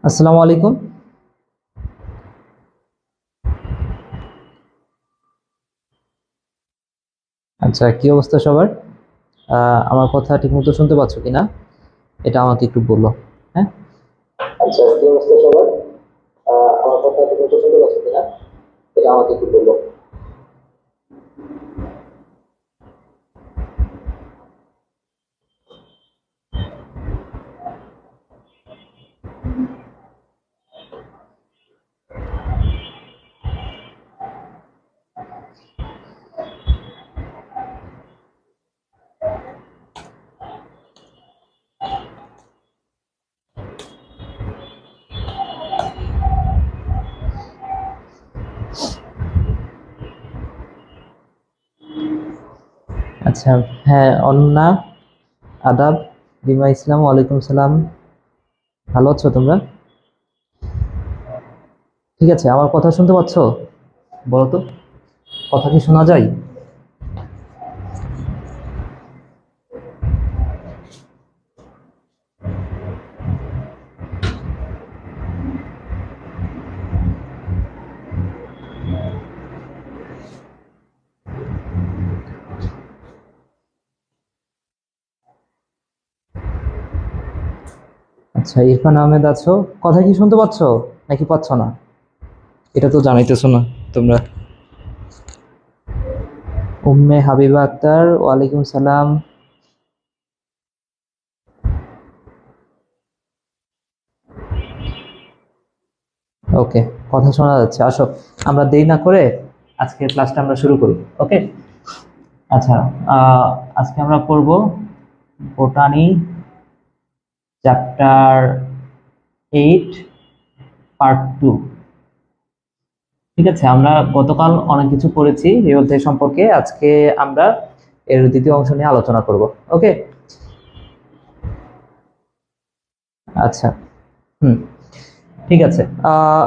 আসসালামু আলাইকুম। আচ্ছা, কি অবস্থা সবার? আমার কথা ঠিকমতো শুনতে পাচ্ছ কিনা এটা আমাকে একটু বললো। হ্যাঁ। আচ্ছা, কি অবস্থা সবার? আমার কথা ঠিকমতো শুনতে পাচ্ছ কিনা এটা আমাকে একটু বললো। আচ্ছা। হ্যাঁ, অন্না, আদাব, রিমা ইসলাম, ওয়ালাইকুম সালাম। ভালো আছো তোমরা? ঠিক আছে, আমার কথা শুনতে পাচ্ছ? বলো তো, কথা কি শোনা যায়? আচ্ছা, ইরফান আহমেদ আছো? কথা কি শুনতে পাচ্ছ নাকি পাচ্ছ না? এটা তো জানাইতেছো না তোমরা। উম্মে হাবিবা আক্তার, ওয়ালাইকুম সালাম। ওকে, কথা শোনা যাচ্ছে। আসো, আমরা দেরি না করে আজকের ক্লাসটা আমরা শুরু করি। ওকে। আচ্ছা। আহ, আজকে আমরা পড়ব বোটানি চ্যাপ্টার 8 পার্ট 2। ঠিক আছে, আমরা গতকাল অনেক কিছু পড়েছি এই অধ্যায় সম্পর্কে। আজকে আমরা এর দ্বিতীয় অংশ নিয়ে আলোচনা করব। ওকে। আচ্ছা। হুম। ঠিক আছে। আহ,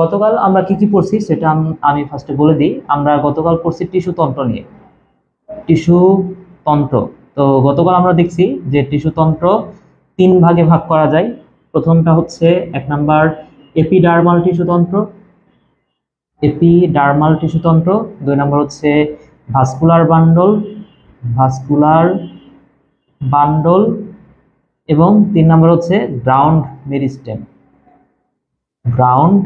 গতকাল আমরা কি কি পড়ছি সেটা আমি ফার্স্টে বলে দিই। আমরা গতকাল পড়ছি টিস্যু তন্ত্র নিয়ে। টিস্যু তন্ত্র। তো গতকাল আমরা দেখছি যে টিস্যু তন্ত্র তিন ভাগে ভাগ করা যায়। প্রথমটা হচ্ছে 1 নাম্বার এপিডার্মাল টিস্যু তন্ত্র। এপিডার্মাল টিস্যু তন্ত্র। 2 নাম্বার হচ্ছে ভাস্কুলার বান্ডল। Vascular bundle. এবং 3 নাম্বার হচ্ছে ground meristem. Ground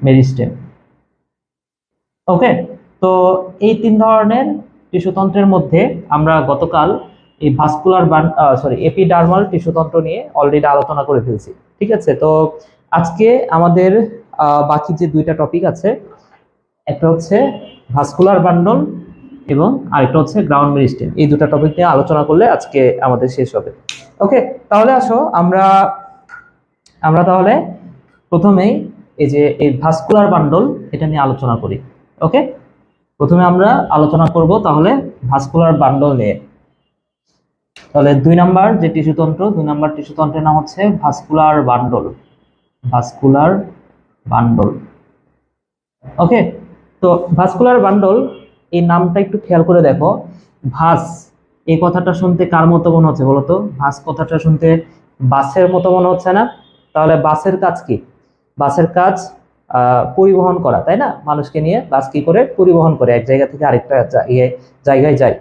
meristem. Okay. তো এই তিন ধরনের টিস্যুতন্ত্রের মধ্যে আমরা গতকাল এই ভাস্কুলার এপিডার্মাল টিস্যুতন্ত্র নিয়ে অলরেডি আলোচনা করে ফেলছি। ঠিক আছে। তো আজকে আমাদের বাকি যে দুইটা টপিক আছে, একটা হচ্ছে ভাস্কুলার বান্ডল এবং আরেকটা হচ্ছে গ্রাউন্ড মেরিস্টেম। এই দুটো টপিক নিয়ে আলোচনা করলে আজকে আমাদের শেষ হবে। ওকে। তাহলে আসো আমরা আমরা তাহলে প্রথমেই এই যে এই ভাস্কুলার বান্ডল এটা নিয়ে আলোচনা করি। ওকে। প্রথমে আমরা আলোচনা করব তাহলে ভাস্কুলার বান্ডল নিয়ে। তাহলে 2 নাম্বার যে টিস্যুতন্ত্র, 2 নাম্বার টিস্যুতন্ত্রের নাম হচ্ছে vascular bundle. Vascular bundle. Okay. তো ভাস্কুলার বান্ডল এই নামটা একটু খেয়াল করে দেখো। ভাস এই কথাটা শুনতে কার মতো মনে হচ্ছে বলো তো? ভাস কথাটা শুনতে বাসের মতো মনে হচ্ছে না? তাহলে বাসের কাজ কি? বাসের কাজ পরিবহন করা, তাই না? মানুষকে নিয়ে বাস কি করে পরিবহন করে, এক জায়গা থেকে আরেকটা জায়গায় যায়।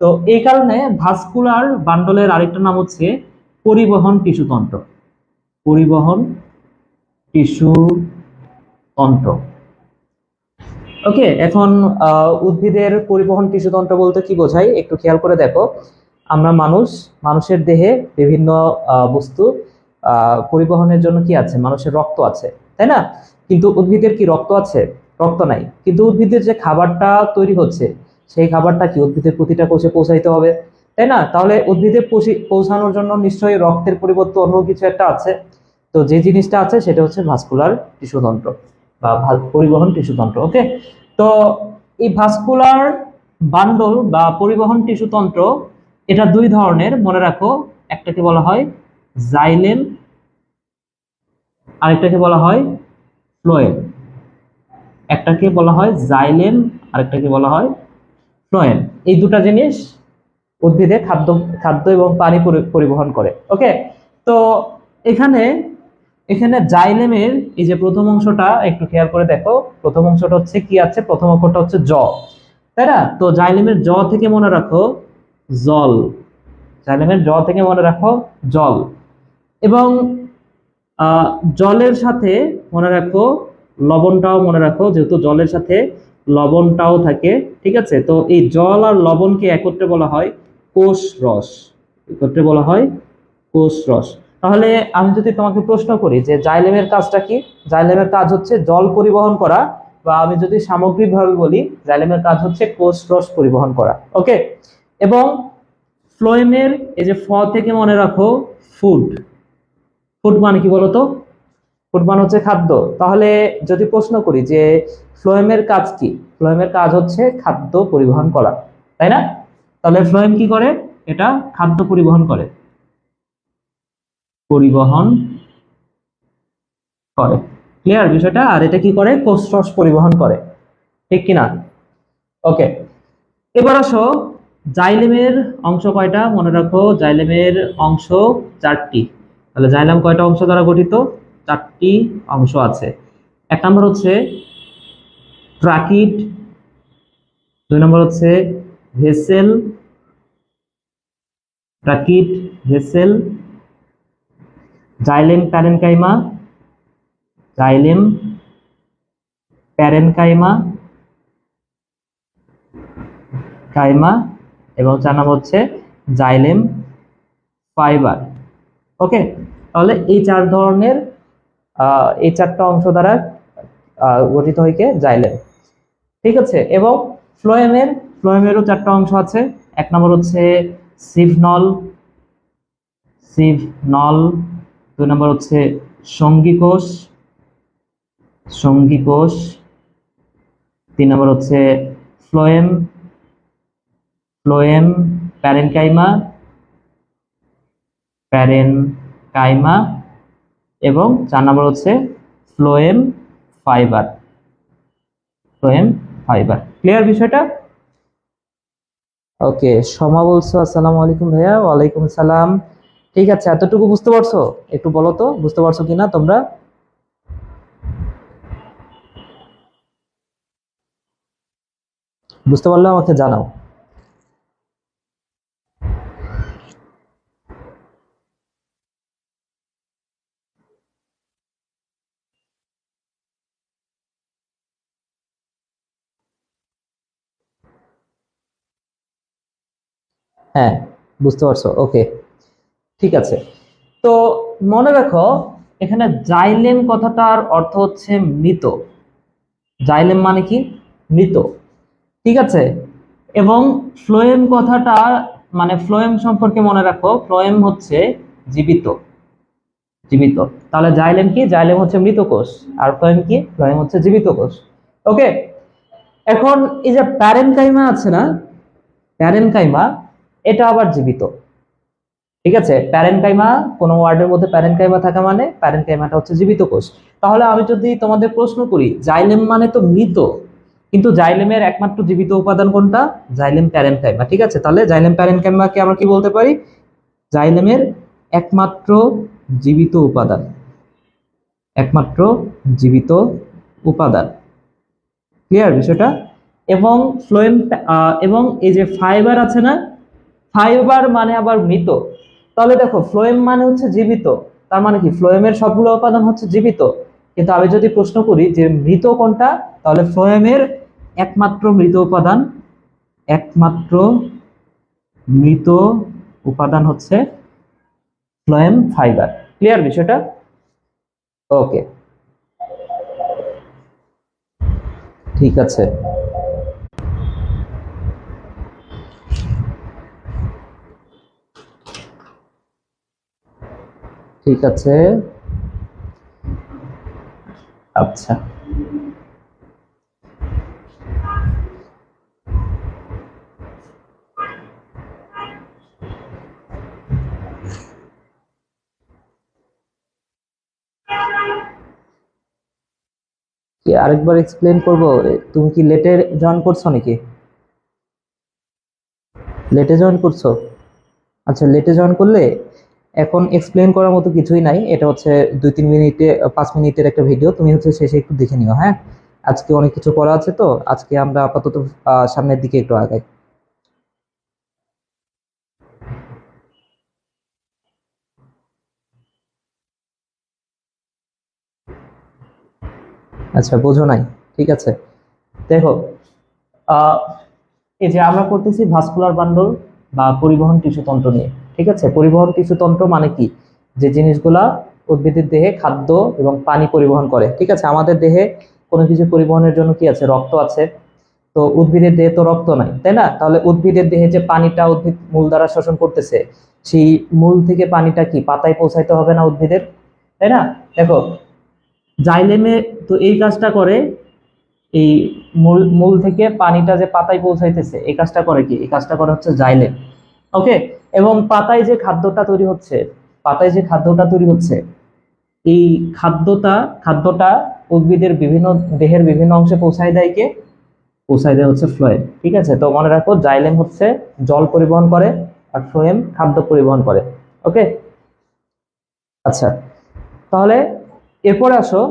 তো এই কারণে ভাস্কুলার বান্ডলের আরেকটা নাম হচ্ছে পরিবহন টিস্যুতন্ত্র। পরিবহন টিস্যু তন্ত্র। ওকে। এখন উদ্ভিদের পরিবহন টিস্যুতন্ত্র বলতে কি বোঝায় একটু খেয়াল করে দেখো। আমরা মানুষের দেহে বিভিন্ন বস্তু পরিবহনের জন্য কি আছে? মানুষের রক্ত আছে, তাই না? কিন্তু উদ্ভিদের কি রক্ত আছে? রক্ত নাই। কিন্তু উদ্ভিদের যে খাবারটা তৈরি হচ্ছে, সেই খাবারটা কি উদ্ভিদের প্রতিটা কোষে পৌঁছাইতে হবে, তাই না? তাহলে উদ্ভিদে পৌঁছানোর জন্য নিশ্চয়ই রক্তের পরিবর্তে অন্য কিছু একটা আছে। তো যে জিনিসটা আছে সেটা হচ্ছে ভাস্কুলার টিস্যুতন্ত্র বা পরিবহন টিস্যুতন্ত্র। ওকে। তো এই ভাস্কুলার বান্ডল বা পরিবহন টিস্যুতন্ত্র এটা দুই ধরনের, মনে রাখো। একটাকে বলা হয় জাইলেম, আরেকটাকে বলা হয় ফ্লোয়েম। একটাকে বলা হয় জাইলেম, আরেকটাকে বলা হয় ফ্লোয়েম। এই দুটা জিনিস উদ্ভিদে খাদ্য খাদ্য এবং পানি পরিবহন করে। ওকে। তো এখানে এখানে জাইলেমের এই যে প্রথম অংশটা একটু খেয়াল করে দেখো, প্রথম অংশটা হচ্ছে কি আছে, প্রথম অক্ষরটা হচ্ছে জ, তাই না? তো জাইলেমের জ থেকে মনে রাখো জল, জাইলেমের জ থেকে মনে রাখো জল। এবং জলের সাথে মনে রাখো লবণটাও মনে রাখো, যেহেতু জলের সাথে লবণটাও থাকে, ঠিক আছে? তো এই জল আর লবণকে একত্রে বলা হয় কোষ রস, একত্রে বলা হয় কোষ রস। তাহলে আমি যদি তোমাকে প্রশ্ন করি যে জাইলেমের কাজটা কি, জাইলেমের কাজ হচ্ছে জল পরিবহন করা, বা আমি যদি সামগ্রিকভাবে বলি জাইলেমের কাজ হচ্ছে কোষ রস পরিবহন করা। ওকে। এবং ফ্লোয়েমের এই যে ফ থেকে মনে রাখো ফুড, ফুড মানে কি বলতো? ফুড মানে হচ্ছে খাদ্য। তাহলে যদি প্রশ্ন করি যে ফ্লোয়েমের কাজ কি, ফ্লোয়েমের কাজ হচ্ছে খাদ্য পরিবহন করা, তাই না? তাহলে ফ্লোয়েম কি করে? এটা খাদ্য পরিবহন করে, পরিবহন করে। ক্লিয়ার বিষয়টা? আর এটা কি করে? কোষ রস পরিবহন করে, ঠিক কিনা? ওকে। এবার আসো, জাইলেমের অংশ কয়টা মনে রাখো? জাইলেমের অংশ চারটি। তাহলে জাইলেম কয়টা অংশ দ্বারা গঠিত? চারটি অংশ আছে। এক নম্বর হচ্ছে ট্রাকিড, দুই নম্বর হচ্ছে vessel, tracheid, vessel, xylem parenchyma, xylem parenchyma, chyma, এবং চার নম্বর হচ্ছে জাইলেম ফাইবার। ওকে। তাহলে এই চার ধরনের এই চারটা অংশ দ্বারা গঠিত হয় কে? জাইলেম, ঠিক আছে? এবং ফ্লোয়েমেরও চারটা অংশ আছে। এক নম্বর হচ্ছে সিভনল, সিভনল, দুই নম্বর হচ্ছে সঙ্গীকোষ, সঙ্গীকোষ, তিন নম্বর হচ্ছে ফ্লোয়েম, ফ্লোয়েম প্যারেনকাইমা, প্যারেনকাইমা, এবং চার নম্বর হচ্ছে phloem fibre, phloem fibre. Clear বিষয়টা? ওকে। সমা বলছো আসসালামু আলাইকুম ভাইয়া। ওয়ালাইকুম সালাম। ঠিক আছে, এতটুকু বুঝতে পারছো? একটু বলো তো বুঝতে পারছো কিনা তোমরা? বুঝতে পারলে আমাকে জানাও। হ্যাঁ, বুঝতে পারছো। ওকে, ঠিক আছে। তো মনে রাখো এখানে জাইলেম কথাটার অর্থ হচ্ছে মৃত। জাইলেম মানে কি? মৃত, ঠিক আছে? এবং ফ্লোয়েম কথাটা মানে ফ্লোয়েম সম্পর্কে মনে রাখো, ফ্লোয়েম হচ্ছে জীবিত, জীবিত। তাহলে জাইলেম কি? জাইলেম হচ্ছে মৃত কোষ, আর ফ্লোয়েম কি? ফ্লোয়েম হচ্ছে জীবিত কোষ। ওকে। এখন এই যে প্যারেনকাইমা আছে না, প্যারেনকাইমা, এটা আবার জীবিত, ঠিক আছে? প্যারেনকাইমা, কোনো ওয়ার্ডের মধ্যে প্যারেনকাইমা থাকা মানে প্যারেনকাইমাটা হচ্ছে জীবিত কোষ। তাহলে আমি যদি তোমাদের প্রশ্ন করি জাইলেম মানে তো মৃত, কিন্তু জাইলেমের একমাত্র জীবিত উপাদান কোনটা? জাইলেম প্যারেনকাইমা, ঠিক আছে? তাহলে জাইলেম প্যারেনকাইমাকে আমরা কি বলতে পারি? জাইলেমের একমাত্র জীবিত উপাদান, একমাত্র জীবিত উপাদান। ক্লিয়ার বিষয়টা? এবং ফ্লোয়েম, এবং এই যে ফাইবার আছে না, ফাইবার মানে আবার মৃত। তাহলে দেখো ফ্লোয়েম মানে হচ্ছে জীবিত, তার মানে কি ফ্লোয়েমের সবগুলো উপাদান হচ্ছে জীবিত। কিন্তু আমি যদি প্রশ্ন করি যে মৃত কোনটা, তাহলে ফ্লোয়েমের একমাত্র মৃত উপাদান, একমাত্র মৃত উপাদান হচ্ছে ফ্লোয়েম ফাইবার। ক্লিয়ার বিষয়টা? ওকে, ঠিক আছে। ঠিক আছে, আচ্ছা। কি আরেকবার এক্সপ্লেন করব? তুমি কি লেটে জয়েন করছো নাকি? লেটে জয়েন করছো? আচ্ছা, লেটে জয়েন করলে এখন এক্সপ্লেন করার মতো কিছুই নাই, এটা হচ্ছে 2-3 মিনিটে 5 মিনিটের একটা ভিডিও, তুমি হচ্ছে শেষে একটু দেখে নিও। হ্যাঁ, আজকে অনেক কিছু করা আছে, তো আজকে আমরা আপাতত সামনের দিকে একটু আগাই। আচ্ছা, বোঝো নাই? ঠিক আছে, দেখো, আহ, এই যে আমরা করতেছি ভাস্কুলার বান্ডল বা পরিবহন টিস্যুতন্ত্র নিয়ে। ঠিক আছে, পরিবহন টিস্যুতন্ত্র মানে কি? যে জিনিসগুলা উদ্ভিদের দেহে খাদ্য এবং পানি পরিবহন করে। ঠিক আছে, আমাদের দেহে কোনো কিছু পরিবহনের জন্য কি আছে? রক্ত আছে। তো উদ্ভিদের দেহে তো রক্ত নাই, তাই না? তাহলে উদ্ভিদের দেহে যে পানিটা উদ্ভিদ মূল দ্বারা শোষণ করতেছে, সেই মূল থেকে পানিটা কি পাতায় পৌঁছাইতে হবে না উদ্ভিদের, তাই না? দেখো, জাইলেমে তো এই কাজটা করে, এই মূল মূল থেকে পানিটা যে পাতায় পৌঁছাইতেছে, এই কাজটা করে কি? এই কাজটা করে হচ্ছে জাইলেম। ওকে, এবং পাতায় যে খাদ্যটা তৈরি হচ্ছে, পাতায় যে খাদ্যটা তৈরি হচ্ছে, এই খাদ্যটা উদ্ভিদের বিভিন্ন দেহের বিভিন্ন অংশে পৌঁছায় দেয় কে? পৌঁছায় দেয় হচ্ছে ফ্লোয়েম। ঠিক আছে, তো মনে রাখো, জাইলেম হচ্ছে জল পরিবহন করে আর ফ্লোয়েম খাদ্য পরিবহন করে। ওকে, আচ্ছা, তাহলে এরপরে আসো,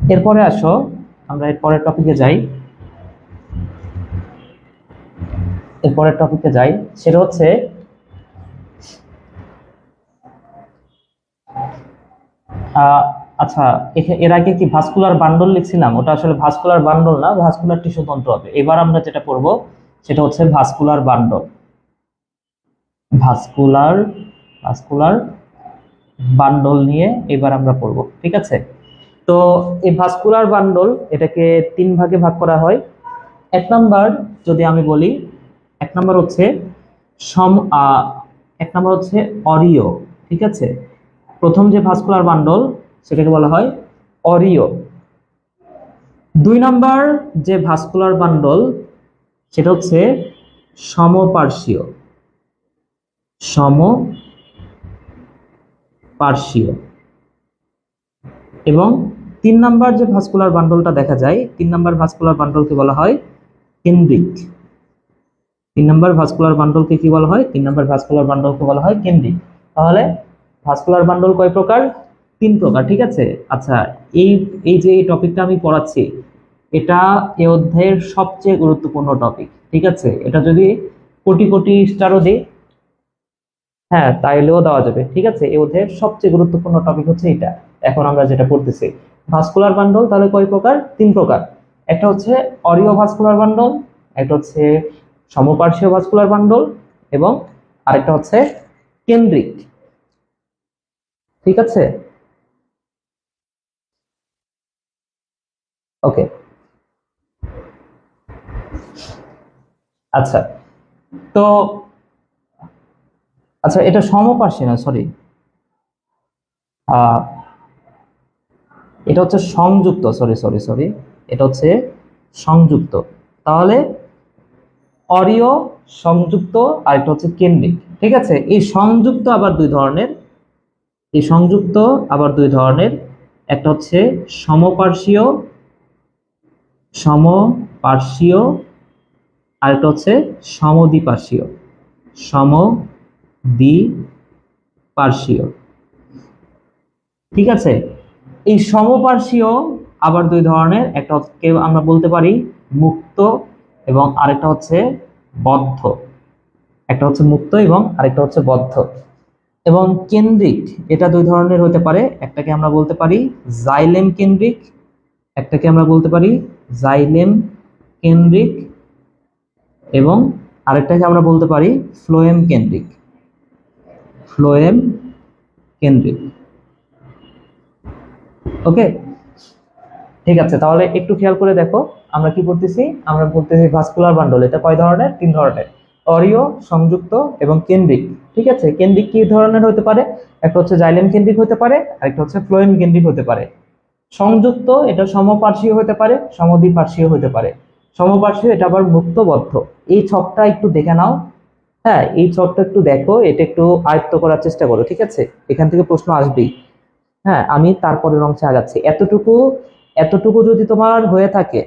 এরপরে আসো আমরা এরপরের টপিকে যাই। এরপরের টপিকে যাই, সেটা হচ্ছে আহ, আচ্ছা, এর আগে কি ভাস্কুলার বান্ডল লিখছিলাম? ওটা আসলে ভাস্কুলার বান্ডল না, ভাস্কুলার টিস্যু তন্ত্র হবে। এবার আমরা যেটা করব সেটা হচ্ছে vascular bundle. Vascular vascular bundle নিয়ে এবার আমরা পড়ব। ঠিক আছে, তো এই ভাস্কুলার বান্ডল এটাকে 3 ভাগে ভাগ করা হয়। এক নাম্বার, যদি আমি বলি, এক নাম্বার হচ্ছে সম এক নাম্বার হচ্ছে অরিও। ঠিক আছে, প্রথম যে ভাস্কুলার বান্ডল সেটাকে বলা হয় অরিও। 2 নাম্বার যে ভাস্কুলার বান্ডল সেটা হচ্ছে সমপার্শ্বীয়। সমপার্শ্বীয়। এবং 3 নাম্বার যে ভাস্কুলার বান্ডলটা দেখা যায়, 3 নাম্বার ভাস্কুলার বান্ডলকে বলা হয় কেন্দ্রিক। 3 নাম্বার ভাস্কুলার বান্ডলকে কি বলা হয়? 3 নাম্বার ভাস্কুলার বান্ডলকে বলা হয় কেন্দ্রিক। তাহলে ভাস্কুলার বান্ডল কয় প্রকার? 3 প্রকার। ঠিক আছে, আচ্ছা, এই এই যে এই টপিকটা আমি পড়াচ্ছি, এটা এই অধ্যায়ের সবচেয়ে গুরুত্বপূর্ণ টপিক। ঠিক আছে, এটা যদি কোটি কোটি স্টারও দিই, হ্যাঁ, তাইলেও দেওয়া যাবে। ঠিক আছে, এই অধ্যায়ের সবচেয়ে গুরুত্বপূর্ণ টপিক হচ্ছে এটা। এখন আমরা যেটা পড়তেছি, ভাস্কুলার বান্ডল তাহলে কয় প্রকার? 3 প্রকার। একটা হচ্ছে অরিও ভাস্কুলার বান্ডল, একটা হচ্ছে সমপার্শ্বীয় ভাস্কুলার বান্ডল, এবং আরেকটা হচ্ছে কেন্দ্রিক। ঠিক আছে, ওকে, আচ্ছা, তো আচ্ছা, এটা সমপার্শ্বী না, সরি, এটা হচ্ছে সংযুক্ত, সরি সরি সরি, এটা হচ্ছে সংযুক্ত। তাহলে অরিও সংযুক্ত, আর একটা হচ্ছে কেন্দ্রিক। ঠিক আছে, এই সংযুক্ত আবার 2 ধরনের। এই সংযুক্ত আবার 2 ধরনের, একটা হচ্ছে সমপার্শ্বীয়, সমপার্শ্বীয়, আর একটা হচ্ছে সমদ্বিপার্শ্বীয়। সমদ্বিপার্শ্বীয়। ঠিক আছে, এই সমপার্শ্বীয় আবার 2 ধরনের, একটা হচ্ছে আমরা বলতে পারি মুক্ত, এবং আরেকটা হচ্ছে বদ্ধ। একটা হচ্ছে মুক্ত এবং আরেকটা হচ্ছে বদ্ধ। এবং কেন্দ্রিক, এটা 2 ধরনের হতে পারে। একটাকে আমরা বলতে পারি জাইলেম কেন্দ্রিক, একটাকে আমরা বলতে পারি জাইলেম কেন্দ্রিক, এবং আরেকটাকে আমরা বলতে পারি ফ্লোয়েম কেন্দ্রিক। ফ্লোয়েম কেন্দ্রিক। ওকে, ঠিক আছে, তাহলে একটু খেয়াল করে দেখো, আমরা কি করতেছি? আমরা বলতেছি ভাস্কুলার বান্ডল, এটা কয় ধরনের? 3 ধরনের, অরিও, সংযুক্ত এবং কেন্দ্রিক। ঠিক আছে, কেন্দ্রিক কি ধরনের হতে পারে? একটা হচ্ছে জাইলেম কেন্দ্রিক হতে পারে, আরেকটা হচ্ছে ফ্লোয়েম কেন্দ্রিক হতে পারে। সংযুক্ত এটা সমপার্শ্বীয় হতে পারে, সমদ্বিপার্শ্বীয় হতে পারে। সমপার্শ্বীয় এটা আবার মুক্ত, বদ্ধ। এই ছকটা একটু দেখে নাও। হ্যাঁ, এই ছকটা একটু দেখো, এটা একটু আয়ত্ত করার চেষ্টা করো। ঠিক আছে, এখান থেকে প্রশ্ন আসবেই। হ্যাঁ, আমি তারপরের অংশে আগাচ্ছি। এতটুকু এতটুকু যদি তোমার হয়ে থাকে,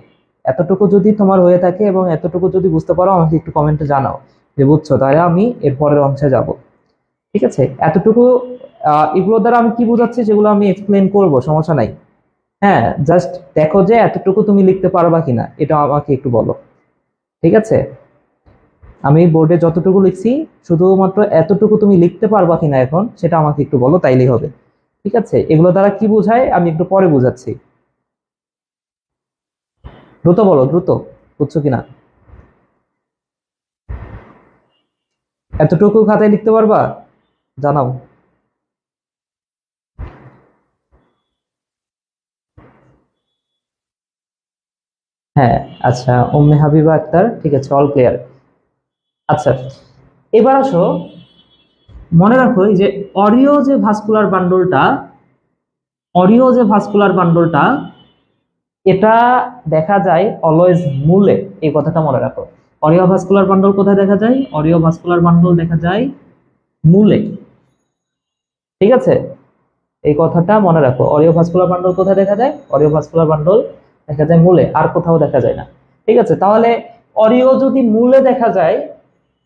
এতটুকু যদি তোমার হয়ে থাকে এবং এতটুকু যদি বুঝতে পারো, আমাকে একটু কমেন্টে জানাও যে বুঝছো, তাহলে আমি এর পরের অংশে যাব। ঠিক আছে, এতটুকু এগুলো দ্বারা আমি কি বোঝাচ্ছি সেগুলো আমি এক্সপ্লেন করব, সমস্যা নাই। হ্যাঁ, জাস্ট দেখো যে এতটুকু তুমি লিখতে পারবা কিনা, এটা আমাকে একটু বলো। ঠিক আছে, আমি বোর্ডে যতটুকু লিখছি শুধুমাত্র এতটুকু তুমি লিখতে পারবা কিনা এখন সেটা আমাকে একটু বলো, তাইলেই হবে। ঠিক আছে, এগুলো দ্বারা কি বোঝায় আমি একটু পরে বোঝাচ্ছি। দ্রুত বলো, দ্রুত, বুঝছো কিনা? এতটুকু খাতায় লিখতে পারবা? জানাও। হ্যাঁ, আচ্ছা, উম্মে হাবিবা আক্তার, ঠিক আছে, অল ক্লিয়ার। আচ্ছা, এবার আসো, মনে রাখো এই যে অরিও যে ভাস্কুলার বান্ডলটা, অরিও যে ভাস্কুলার বান্ডলটা, এটা দেখা যায় অলওয়েজ মূলে, এই কথাটা মনে রাখো। অরিও ভাস্কুলার বান্ডল কোথায় দেখা যায়? অরিও ভাস্কুলার বান্ডল দেখা যায় মূলে। ঠিক আছে, এই কথাটা মনে রাখো। অরিও ভাস্কুলার বান্ডল কোথায় দেখা যায়? অরিও ভাস্কুলার বান্ডল দেখা যায় মূলে, আর কোথাও দেখা যায় না। ঠিক আছে, তাহলে অরিও যদি মূলে দেখা যায়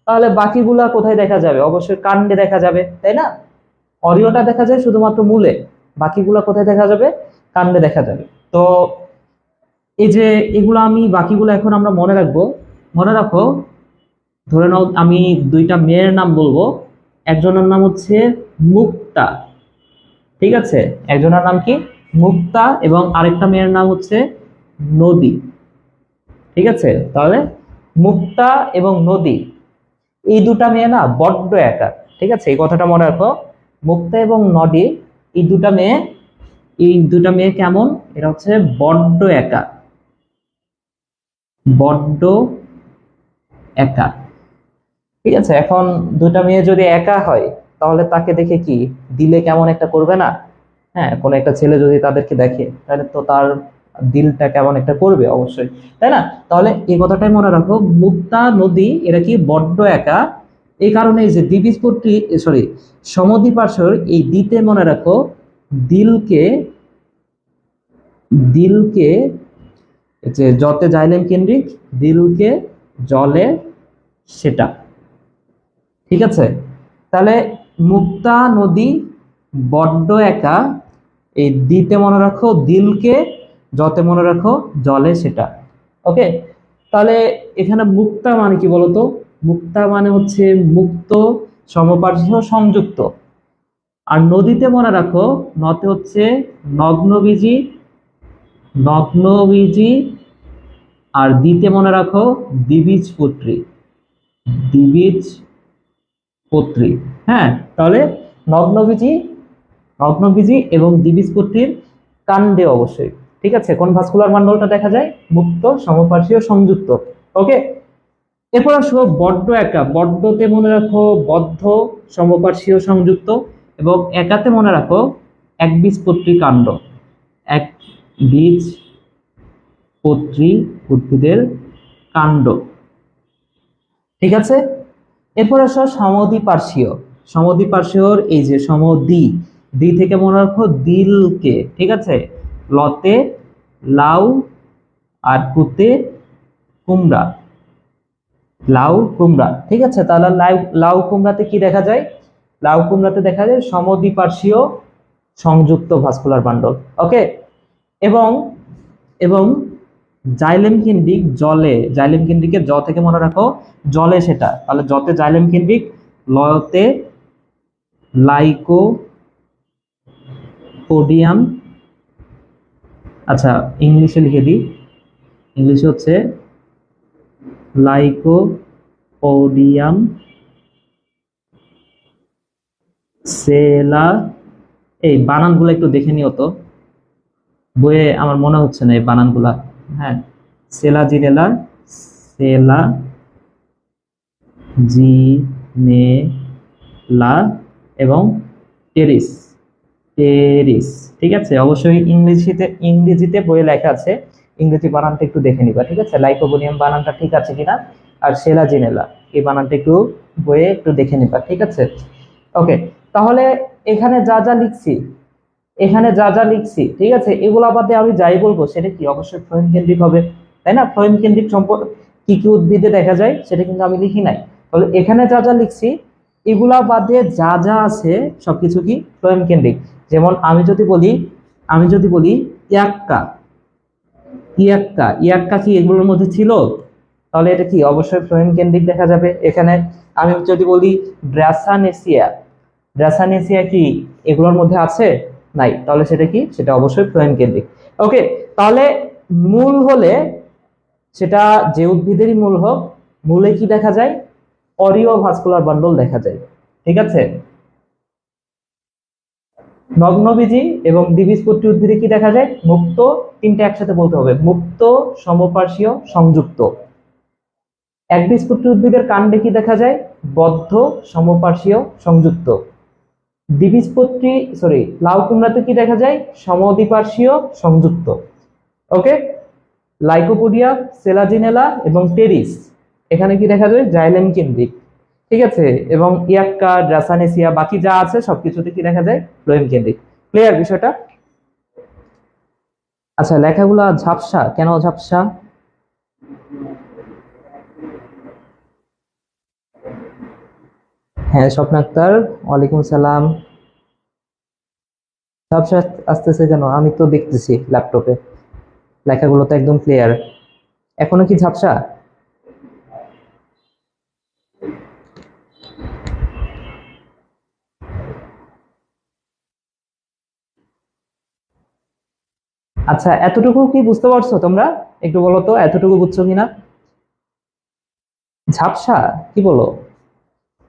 তাহলে বাকিগুলা কোথায় দেখা যাবে? অবশ্যই কাণ্ডে দেখা যাবে, তাই না? অরিওটা দেখা যায় শুধুমাত্র মূলে, বাকিগুলা কোথায় দেখা যাবে? কাণ্ডে দেখা যাবে। তো এই যে এগুলো আমি বাকিগুলো এখন আমরা মনে রাখবো। মনে রাখো, ধরে নাও আমি দুইটা মেয়ের নাম বলবো, একজনের নাম হচ্ছে মুক্তা। ঠিক আছে, একজনের নাম কি? মুক্তা, এবং আরেকটা মেয়ের নাম হচ্ছে নদী। ঠিক আছে, তাহলে মুক্তা এবং নদী, এই দুটা মেয়ে না বড্ড একা। ঠিক আছে, এই কথাটা মনে রাখো। মুক্তা এবং নদী, এই দুটা মেয়ে, এই দুটা মেয়ে কেমন? এরা হচ্ছে বড্ড একা, বড্ড একা। ঠিক আছে, এখন দুটা মেয়ে যদি একা হয় তাহলে তাকে দেখে কি দিলে কেমন একটা করবে না? হ্যাঁ, কোন একটা ছেলে যদি তাদেরকে দেখে তাহলে তো তার দিলটা কেমন একটা করবে অবশ্যই, তাই না? তাহলে এই কথাটাই মনে রাখো, মুক্তা নদী এরা কি বড্ড একা। এই কারণে এই যে দ্বিবীজপত্রী, সরি, সমদ্বিপার্শ্বর, এই দিতে মনে রাখো দিলকে, দিলকে যে যতে জাইলেম কেন্দ্রিক, দিলকে জলে সেটা। ঠিক আছে, তাহলে মুক্তা নদী বড্ড একা, এই দিতে মনে রাখো দিলকে, যতে মনে রাখো জলে সেটা। ওকে, তাহলে এখানে মুক্তা মানে কি বলতো? মুক্তা মানে হচ্ছে মুক্ত, সমপার্শ্ব, সংযুক্ত। আর নদীতে মনে রাখো নতে হচ্ছে নগ্নবীজি, নগ্নবীজি। আর দিতে মনে রাখো দ্বিবীজপত্রী, দ্বিবীজপত্রী। হ্যাঁ, তাহলে নগ্নবীজি, নগ্নবীজি এবং দ্বিবীজপত্রীর কাণ্ডে অবশ্যই। ঠিক আছে, কোন ভাস্কুলার মন্ডলটা দেখা যায়? মুক্ত, সমপার্শ্বীয়, সংযুক্ত। ওকে, এরপর আসবো বড্ড একা। বড্ডতে মনে রাখো বদ্ধ, সমপার্শ্বীয়, সংযুক্ত। এবং একাতে মনে রাখো একবীজপত্রী কাণ্ড, এক বীজপত্রী উদ্ভিদের কাণ্ড। ঠিক আছে, এরপর আসো সমদ্বিপার্শ্বীয়। সমদ্বিপার্শ্বীয়র এই যে সমদ্বি, দ্বি থেকে মনে রাখো দিলকে। ঠিক আছে, লতে লাউ, আর কুতে কুমড়া, লাউ কুমড়া। ঠিক আছে, তাহলে লাউ, লাউ কুমড়াতে কি দেখা যায়? লাউ কুমড়াতে দেখা যায় সমদ্বিপার্শ্বীয় সংযুক্ত ভাস্কুলার বান্ডল। ওকে, এবং এবং জাইলেম কেন্দ্রিক জলে, জাইলেম কেন্দ্রিকের জ থেকে মনে রাখো জলে সেটা। তাহলে জতে জাইলেম কেন্দ্রিক, লতে লাইকো পোডিয়াম। আচ্ছা, ইংলিশে লিখে দিই, ইংলিশে হচ্ছে লাইকোপোডিয়াম সেলা। এই বানানগুলো একটু দেখে নিও তো, বইয়ে আমার মনে হচ্ছে না এই বানানগুলা। হ্যাঁ, সেলা জিনেলা, সেলা জিনেলা, এবং টেরিস, টেরিস। ঠিক আছে, অবশ্যই ইংরেজিতে, ইংরেজিতে বইয়ে লেখা আছে, ইংরেজি বানানটা একটু দেখে নিবা। ঠিক আছে, লাইকোপোডিয়াম বানানটা ঠিক আছে কিনা, আর সেলা জিনেলা এই বানানটা একটু বইয়ে একটু দেখে নিবা। ঠিক আছে, ওকে। তাহলে এখানে যা যা লিখছি, এখানে যা যা লিখছি, ঠিক আছে, এগুলা বাদে আমি যাই বলবো সেটা কি অবশ্যই ফ্লোয়েম কেন্দ্রিক হবে, তাই না? ফ্লোয়েম কেন্দ্রিক সম্পর্ক কি কি উদ্ভিদে দেখা যায় সেটা কিন্তু আমি লিখি নাই। তাহলে এখানে যা যা লিখছি এগুলা বাদে যা যা আছে সবকিছু কি ফ্লোয়েম কেন্দ্রিক। যেমন আমি যদি বলি ইয়াক্কা, ইয়াক্কা ইয়াক্কা কি এগুলোর মধ্যে ছিল? তাহলে এটা কি অবশ্যই ফ্লোয়েম কেন্দ্রিক দেখা যাবে এখানে। আমি যদি বলি ড্রাসানেসিয়া, ড্রাসানেসিয়া কি এগুলোর মধ্যে আছে? নাই, তাহলে সেটা কি? সেটা অবশ্যই ফ্লোয়েম কেন্দ্রিক। ওকে, তাহলে মূল হলে সেটা যে উদ্ভিদেরই মূল হোক, মূলে কি দেখা যায়? অরিও ভাস্কুলার বান্ডল দেখা যায়। ঠিক আছে, নগ্নবীজি এবং দ্বিবীজপত্রী উদ্ভিদে কি দেখা যায়? মুক্ত, তিনটে একসাথে বলতে হবে, মুক্ত, সমপার্শ্বীয়, সংযুক্ত। একবীজপত্রী উদ্ভিদের কাণ্ডে কি দেখা যায়? বদ্ধ, সমপার্শ্বীয়, সংযুক্ত। দ্বিবীজপত্রী লাউ কুমড়াতে কি দেখা যায়? সমদ্বিপার্শ্বীয়, সংযুক্ত। ওকে, লাইকোপোডিয়া, সেলাজিনেলা এবং টেরিস এখানে কি দেখা যায়? জাইলেম কেন্দ্রিক। ঠিক আছে, এবং ইয়াক্কা, ড্রাসানেসিয়া বাকি যা আছে সবকিছুতে কি দেখা যায়? ফ্লোয়েম কেন্দ্রিক। ক্লিয়ার বিষয়টা? আচ্ছা, লেখাগুলা ঝাপসা কেন? ঝাপসা হ্যাঁ, স্বপ্ন আক্তার, ওয়ালাইকুম সালাম। ঝাপসা আসতেছে কেন? আমি তো দেখতেছি ল্যাপটপে লেখাগুলো তো একদম ক্লিয়ার। এখনো কি ঝাপসা? আচ্ছা, এতটুকু কি বুঝতে পারছো তোমরা? একটু বলো তো এতটুকু বুঝছো কিনা? ঝাপসা কি বলো?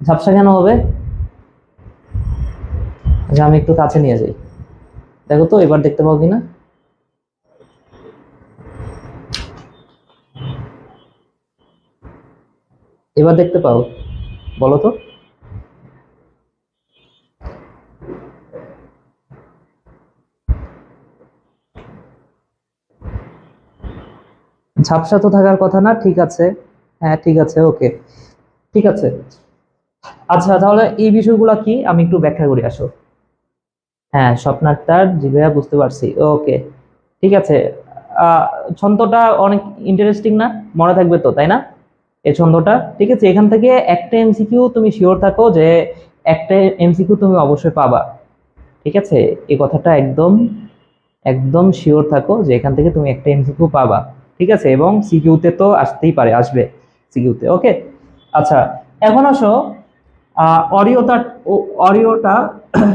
ঝাপসা কেন হবে? আচ্ছা, আমি একটু কাছে নিয়ে যাই, দেখো তো এবার দেখতে পাও কিনা। এবার দেখতে পাও? বলো তো। ঝাপসা তো থাকার কথা না? ঠিক আছে, হ্যাঁ ঠিক আছে, ওকে, ঠিক আছে। আচ্ছা, তাহলে এই বিষয়গুলো কি আমি একটু ব্যাখ্যা করি, আসো। হ্যাঁ, স্বপ্নার্থার জি ভাইয়া, বুঝতে পারছি, ওকে, ঠিক আছে। আহ, ছন্দটা অনেক ইন্টারেস্টিং না? মনে থাকবে তো, তাই না? এই ছন্দটা, ঠিক আছে। এখান থেকে একটা এমসিকিউ তুমি শিওর থাকো যে একটা এমসিকিউ তুমি অবশ্যই পাবা। ঠিক আছে, এই কথাটা একদম একদম শিওর থাকো যে এখান থেকে তুমি একটা এমসিকিউ পাবা। ঠিক আছে, এবং সিকিউতে তো আসতেই পারে, আসবে সিকিউতে। ওকে, আচ্ছা, এখন আসো অরিওটা। অরিওটা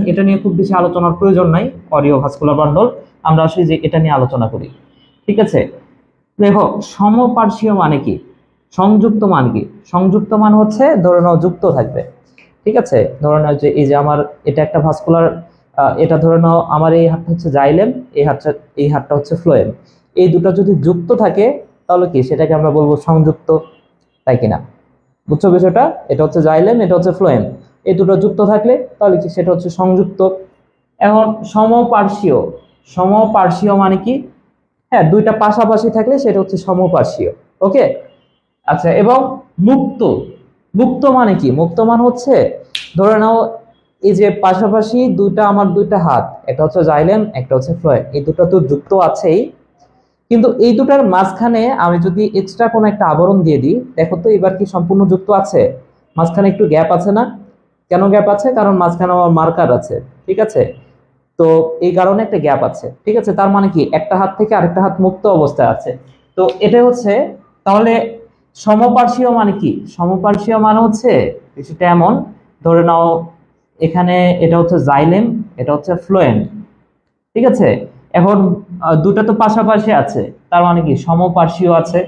এটা নিয়ে খুব বেশি আলোচনার প্রয়োজন নাই, অরিও ভাস্কুলার বান্ডল। আমরা আসলে যে এটা নিয়ে আলোচনা করি। ঠিক আছে, দেখো, সমপার্শ্বীয় মানে কি? সংযুক্ত মান কি? সংযুক্ত মান হচ্ছে ধরে নাও যুক্ত থাকবে। ঠিক আছে, ধরে নাও যে এই যে আমার এটা একটা ভাস্কুলার, এটা ধরে নাও আমার এই হাতটা হচ্ছে জাইলেম, এই হাতটা হচ্ছে ফ্লোয়েম। এই দুটো যদি যুক্ত থাকে তাহলে কি সেটাকে আমরা বলবো সংযুক্ত, তাই কিনা? বুঝছো বিষয়টা? এটা হচ্ছে জাইলেম, এটা হচ্ছে ফ্লোয়েম, এই দুটো যুক্ত থাকলে তাহলে কি সেটা হচ্ছে সংযুক্ত। এখন সমপার্শ্বীয়, সমপার্শ্বীয় মানে কি? হ্যাঁ, দুইটা পাশাপাশি থাকলে সেটা হচ্ছে সমপার্শ্বীয়। ওকে, আচ্ছা, এবং মুক্ত, মুক্ত মানে কি? মুক্ত মান হচ্ছে ধরে নাও এই যে পাশাপাশি দুইটা হাত, একটা হচ্ছে জাইলেম, একটা হচ্ছে ফ্লোয়েম, এই দুটো তো যুক্ত আছেই, কিন্তু এই দুটার মাঝখানে আমি যদি এক্সট্রা কোনো একটা আবরণ দিয়ে দিই, দেখো তো এবার কি সম্পূর্ণ যুক্ত আছে? মাঝখানে একটু গ্যাপ আছে না? কেন গ্যাপ আছে? কারণ মাঝখানে আমার মার্কার আছে। ঠিক আছে, তো এই কারণে একটা গ্যাপ আছে। ঠিক আছে, তার মানে কি একটা হাত থেকে আরেকটা হাত মুক্ত অবস্থায় আছে। তো এটা হচ্ছে, তাহলে সমপার্শ্বীয় মানে কি? সমপার্শ্বীয় মানে হচ্ছে সেটা এমন, ধরে নাও এখানে এটা হচ্ছে জাইলেম, এটা হচ্ছে ফ্লোয়েম। ঠিক আছে, এখন দুটা তো পাশাপাশি আছে, তার মানে কি সমপার্শ্বীয় আছে।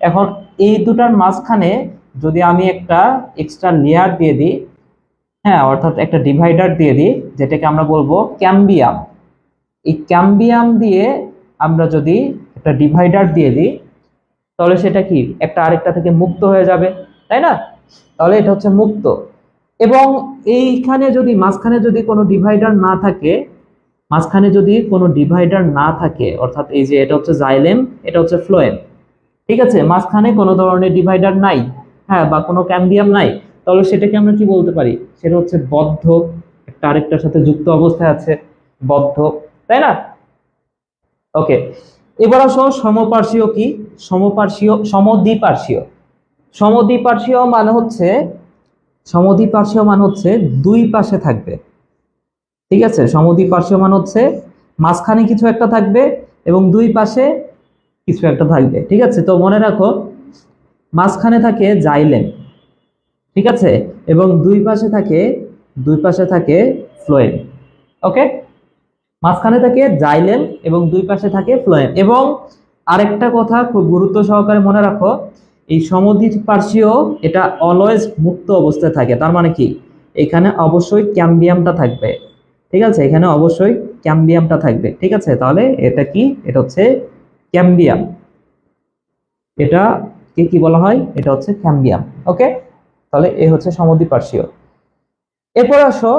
এখন এই দুটার মাঝখানে যদি আমি একটা এক্সট্রা লেয়ার দিয়ে দিই, হ্যাঁ, অর্থাৎ একটা ডিভাইডার দিয়ে দিই, যেটাকে আমরা বলবো ক্যাম্বিয়াম। এই ক্যাম্বিয়াম দিয়ে আমরা যদি একটা ডিভাইডার দিয়ে দিই, তাহলে সেটা কি একটা আরেকটা থেকে মুক্ত হয়ে যাবে, তাই না? তাহলে এটা হচ্ছে মুক্ত। এবং এইখানে যদি মাঝখানে যদি কোনো ডিভাইডার না থাকে, মাঝখানে যদি কোনো ডিভাইডার না থাকে, অর্থাৎ এই যে এটা হচ্ছে জাইলেম, এটা হচ্ছে ফ্লোয়েম, ঠিক আছে, মাঝখানে কোনো ধরনের ডিভাইডার নাই, হ্যাঁ, বা কোনো ক্যাম্বিয়াম নাই, তাহলে সেটাকে আমরা কি বলতে পারি? সেটা হচ্ছে বদ্ধ, একটা আরেকটার সাথে যুক্ত অবস্থায় আছে, বদ্ধ, তাই না? ওকে, এবার আসো সমপার্শ্বীয় কি? সমপার্শ্বীয়, সমদ্বিপার্শ্বীয়। সমদ্বিপার্শ্বীয় মানে হচ্ছে সমদ্বিপার্শ্বীয় মান হচ্ছে দুই পাশে থাকবে, ঠিক আছে। সমদ্বিপার্শ্বীয় মান হচ্ছে মাঝখানে কিছু একটা থাকবে এবং দুই পাশে কিছু একটা থাকবে, ঠিক আছে। তো মনে রাখো, মাঝখানে থাকে জাইলেম, ঠিক আছে, এবং দুই পাশে থাকে ফ্লোয়েম। ওকে, মাঝখানে থাকে জাইলেম এবং দুই পাশে থাকে ফ্লোয়েম। এবং আরেকটা কথা খুব গুরুত্ব সহকারে মনে রাখো, এই সমদ্বিপার্শ্বীয় এটা অলওয়েজ মুক্ত অবস্থায় থাকে। তার মানে কি, এখানে অবশ্যই ক্যাম্বিয়ামটা থাকবে, ঠিক আছে, এখানে অবশ্যই ক্যাম্বিয়ামটা থাকবে, ঠিক আছে। তাহলে এটা কি, এটা হচ্ছে ক্যাম্বিয়াম, এটা কে কি বলা হয়, এটা হচ্ছে ক্যাম্বিয়াম। ওকে, তাহলে এ হচ্ছে সমদ্বিপার্শ্বীয়। এরপর আসো,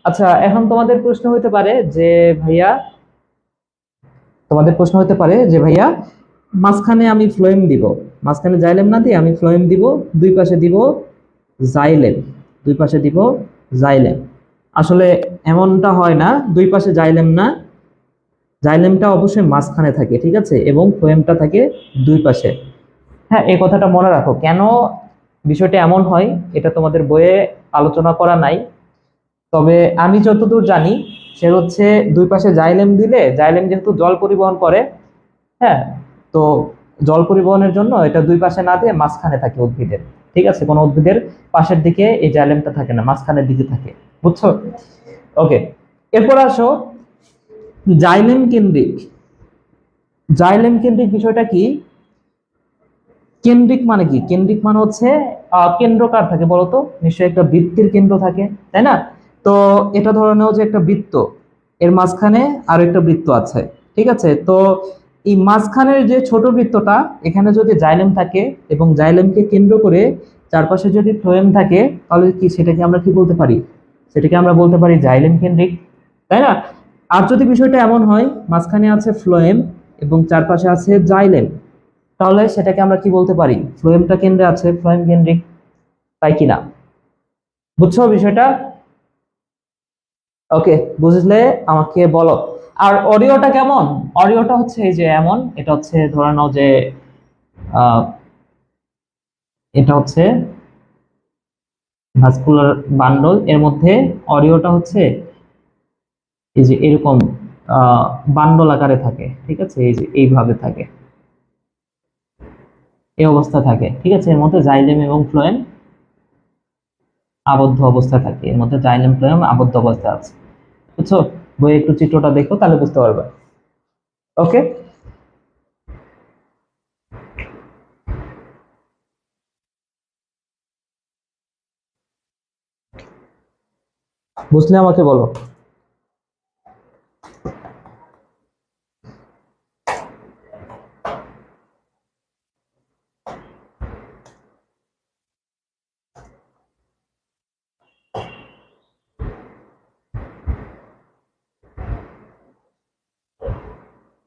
আচ্ছা এখন তোমাদের প্রশ্ন হতে পারে যে ভাইয়া, মাঝখানে আমি ফ্লোয়েম দিব, মাঝখানে জাইলেম না দিয়ে আমি ফ্লোয়েম দিব, দুই পাশে দিব জাইলেম, দুই পাশে দিব জাইলেম। আসলে এমনটা হয় না, দুই পাশে জাইলেম না, জাইলেমটা অবশ্যই মাঝখানে থাকে, ঠিক আছে, এবং ফ্লোয়েমটা থাকে দুই পাশে। হ্যাঁ, এই কথাটা মনে রাখো। কেন বিষয়টা এমন হয় এটা তোমাদের বইয়ে আলোচনা করা নাই, তবে আমি যতদূর জানি সে হচ্ছে দুই পাশে জাইলেম দিলে, জাইলেম যেহেতু জল পরিবহন করে, হ্যাঁ, তো জল পরিবহনের জন্য এটা দুই পাশে না দিয়ে মাঝখানে থাকে উদ্ভিদের, ঠিক আছে। কোনো উদ্ভিদের পাশের দিকে এই জাইলেমটা থাকে না, মাঝখানের দিকে থাকে, বুঝছো? ওকে, এরপর আসো জাইলেম কেন্দ্রিক। জাইলেম কেন্দ্রিক বিষয়টা কি? কেন্দ্রিক মানে কি? কেন্দ্রিক মানে হচ্ছে কেন্দ্র কার থাকে বলতো? নিশ্চয়ই একটা বৃত্তের কেন্দ্র থাকে, তাই না? তো এটা ধরে নাও যে একটা বৃত্ত, এর মাঝখানে আরো একটা বৃত্ত আছে, ঠিক আছে। তো এই মাঝখানের যে ছোট বৃত্তটা, এখানে যদি জাইলেম থাকে এবং জাইলেমকে কেন্দ্র করে চারপাশে যদি ফ্লোয়েম থাকে, তাহলে কি সেটাকে আমরা কি বলতে পারি? সেটাকে আমরা বলতে পারি জাইলেম কেন্দ্রিক, তাই না? আর যদি বিষয়টা এমন হয় মাঝখানে আছে ফ্লোয়েম এবং চারপাশে আছে জাইলেম, তাহলে সেটাকে আমরা কি বলতে পারি? ফ্লোয়েমটা কেন্দ্রে আছে, ফ্লোয়েম কেন্দ্রিক, তাই কিনা? বুঝছো বিষয়টা? ওকে, বুঝলে আমাকে বলো। আর অডিওটা কেমন? অডিওটা হচ্ছে এই যে এমন, এটা হচ্ছে ধরে নাও যে আহ, এটা হচ্ছে ভাস্কুলার বান্ডল, এর মধ্যে অডিওটা হচ্ছে এই যে এরকম বান্ডল আকারে থাকে, ঠিক আছে, এই যে এইভাবে থাকে, এই অবস্থা থাকে, ঠিক আছে। এর মধ্যে জাইলেম এবং ফ্লোয়েম আবদ্ধ অবস্থায় থাকে, এর মধ্যে জাইলেম ফ্লোয়েম আবদ্ধ অবস্থায় আছে, বুঝছো? বই একটু চিত্রটা দেখো, তাহলে বুঝতে পারবে। ওকে, বুঝলে আমাকে বলো।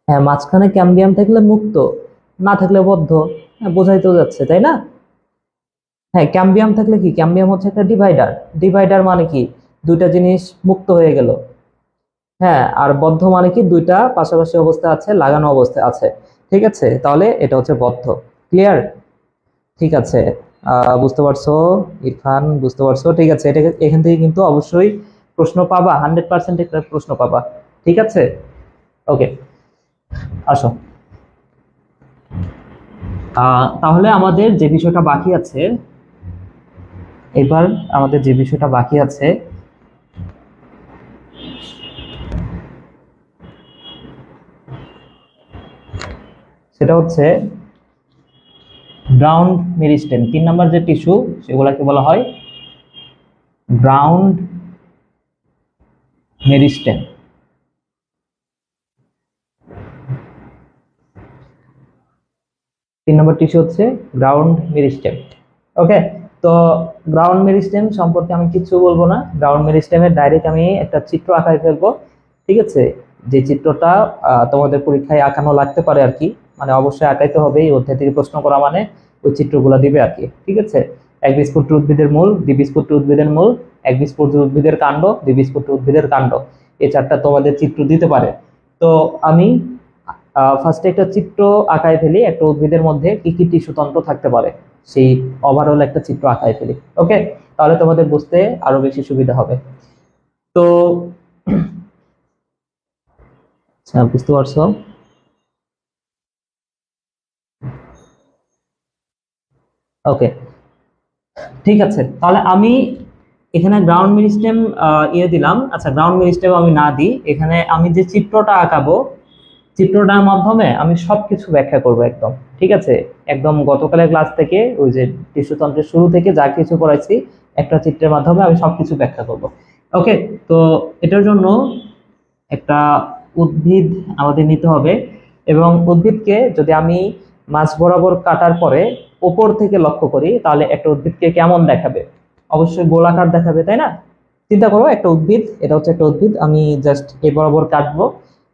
হ্যাঁ, মাঝখানে ক্যাম্বিয়াম থাকলে মুক্ত, না থাকলে বদ্ধ। হ্যাঁ, বোঝাই তো যাচ্ছে, তাই না? হ্যাঁ, ক্যাম্বিয়াম থাকলে কি, ক্যাম্বিয়াম হচ্ছে একটা ডিভাইডার। ডিভাইডার মানে কি, দুইটা জিনিস মুক্ত হয়ে গেল। হ্যাঁ, আর বদ্ধ মানে কি, দুইটা পাশাপাশি অবস্থায় আছে, লাগানো অবস্থায় আছে, ঠিক আছে। তাহলে এটা হচ্ছে বদ্ধ। ক্লিয়ার? ঠিক আছে, বুঝতে পারছো ইরফান? বুঝতে পারছো? ঠিক আছে, এটা এখান থেকে কিন্তু অবশ্যই প্রশ্ন পাবা, 100% একটা প্রশ্ন পাবা, ঠিক আছে। ওকে, আসো। তাহলে আমাদের যে বিষয়টা বাকি আছে, এবার আমাদের যে বিষয়টা বাকি আছে সেটা হচ্ছে গ্রাউন্ড মেরিস্টেম। 3 নম্বর যে টিস্যু, সেগুলোকে বলা হয় গ্রাউন্ড মেরিস্টেম। 3 নম্বর টিস্যু হচ্ছে গ্রাউন্ড মেরিস্টেম। ওকে, তো গ্রাউন্ড মেরিস্টেম সম্পর্কে আমি কিছু বলবো না। গ্রাউন্ড মেরিস্টেমের ডাইরেক্ট আমি একটা চিত্র আঁকায় ফেলবো, ঠিক আছে। যে চিত্রটা তোমাদের পরীক্ষায় আঁকানো লাগতে পারে আর কি, মানে অবশ্যই আঁকাইতে হবে, এই অধ্যায় থেকে প্রশ্ন করা মানে ওই চিত্রগুলো দিবে আর কি, ঠিক আছে। একবীজপত্রী উদ্ভিদের মূল, দ্বিবীজপত্রী উদ্ভিদের মূল, একবীজপত্রী উদ্ভিদের কাণ্ড, দ্বিবীজপত্রী উদ্ভিদের কাণ্ড, এই চারটা তোমাদের চিত্র দিতে পারে। তো আমি ফার্স্টে একটা চিত্র আঁকায় ফেলি, একটা উদ্ভিদের মধ্যে কি কি টিস্যু তন্ত্র থাকতে পারে, সেই ওভারঅল একটা চিত্র আঁকায় ফেলি। ওকে, তাহলে তোমাদের বুঝতে আরো বেশি সুবিধা হবে। তো আচ্ছা, বুঝতে পারছো? ওকে, ঠিক আছে। তাহলে আমি এখানে গ্রাউন্ড মেরিস্টেম দিলাম। আচ্ছা, গ্রাউন্ড মেরিস্টেম আমি না দিই, এখানে আমি যে চিত্রটা আঁকাবো, চিত্রটার মাধ্যমে আমি সবকিছু ব্যাখ্যা করব একদম। ঠিক আছে, একদম গতকালের ক্লাস থেকে ওই যে টিস্যুতন্ত্রের শুরু থেকে যা কিছু পড়াইছি একটা চিত্রের মাধ্যমে আমি সবকিছু ব্যাখ্যা করব। ওকে, তো এটার জন্য একটা উদ্ভিদ আমাদের নিতে হবে, এবং উদ্ভিদকে যদি আমি মাঝ বরাবর কাটার পরে উপর থেকে লক্ষ্য করি, তাহলে একটা উদ্ভিদকে কেমন দেখাবে? অবশ্যই গোলাকার দেখাবে, তাই না? চিন্তা করো, একটা উদ্ভিদ, এটা হচ্ছে একটা উদ্ভিদ, আমি জাস্ট এই বরাবর কাটবো,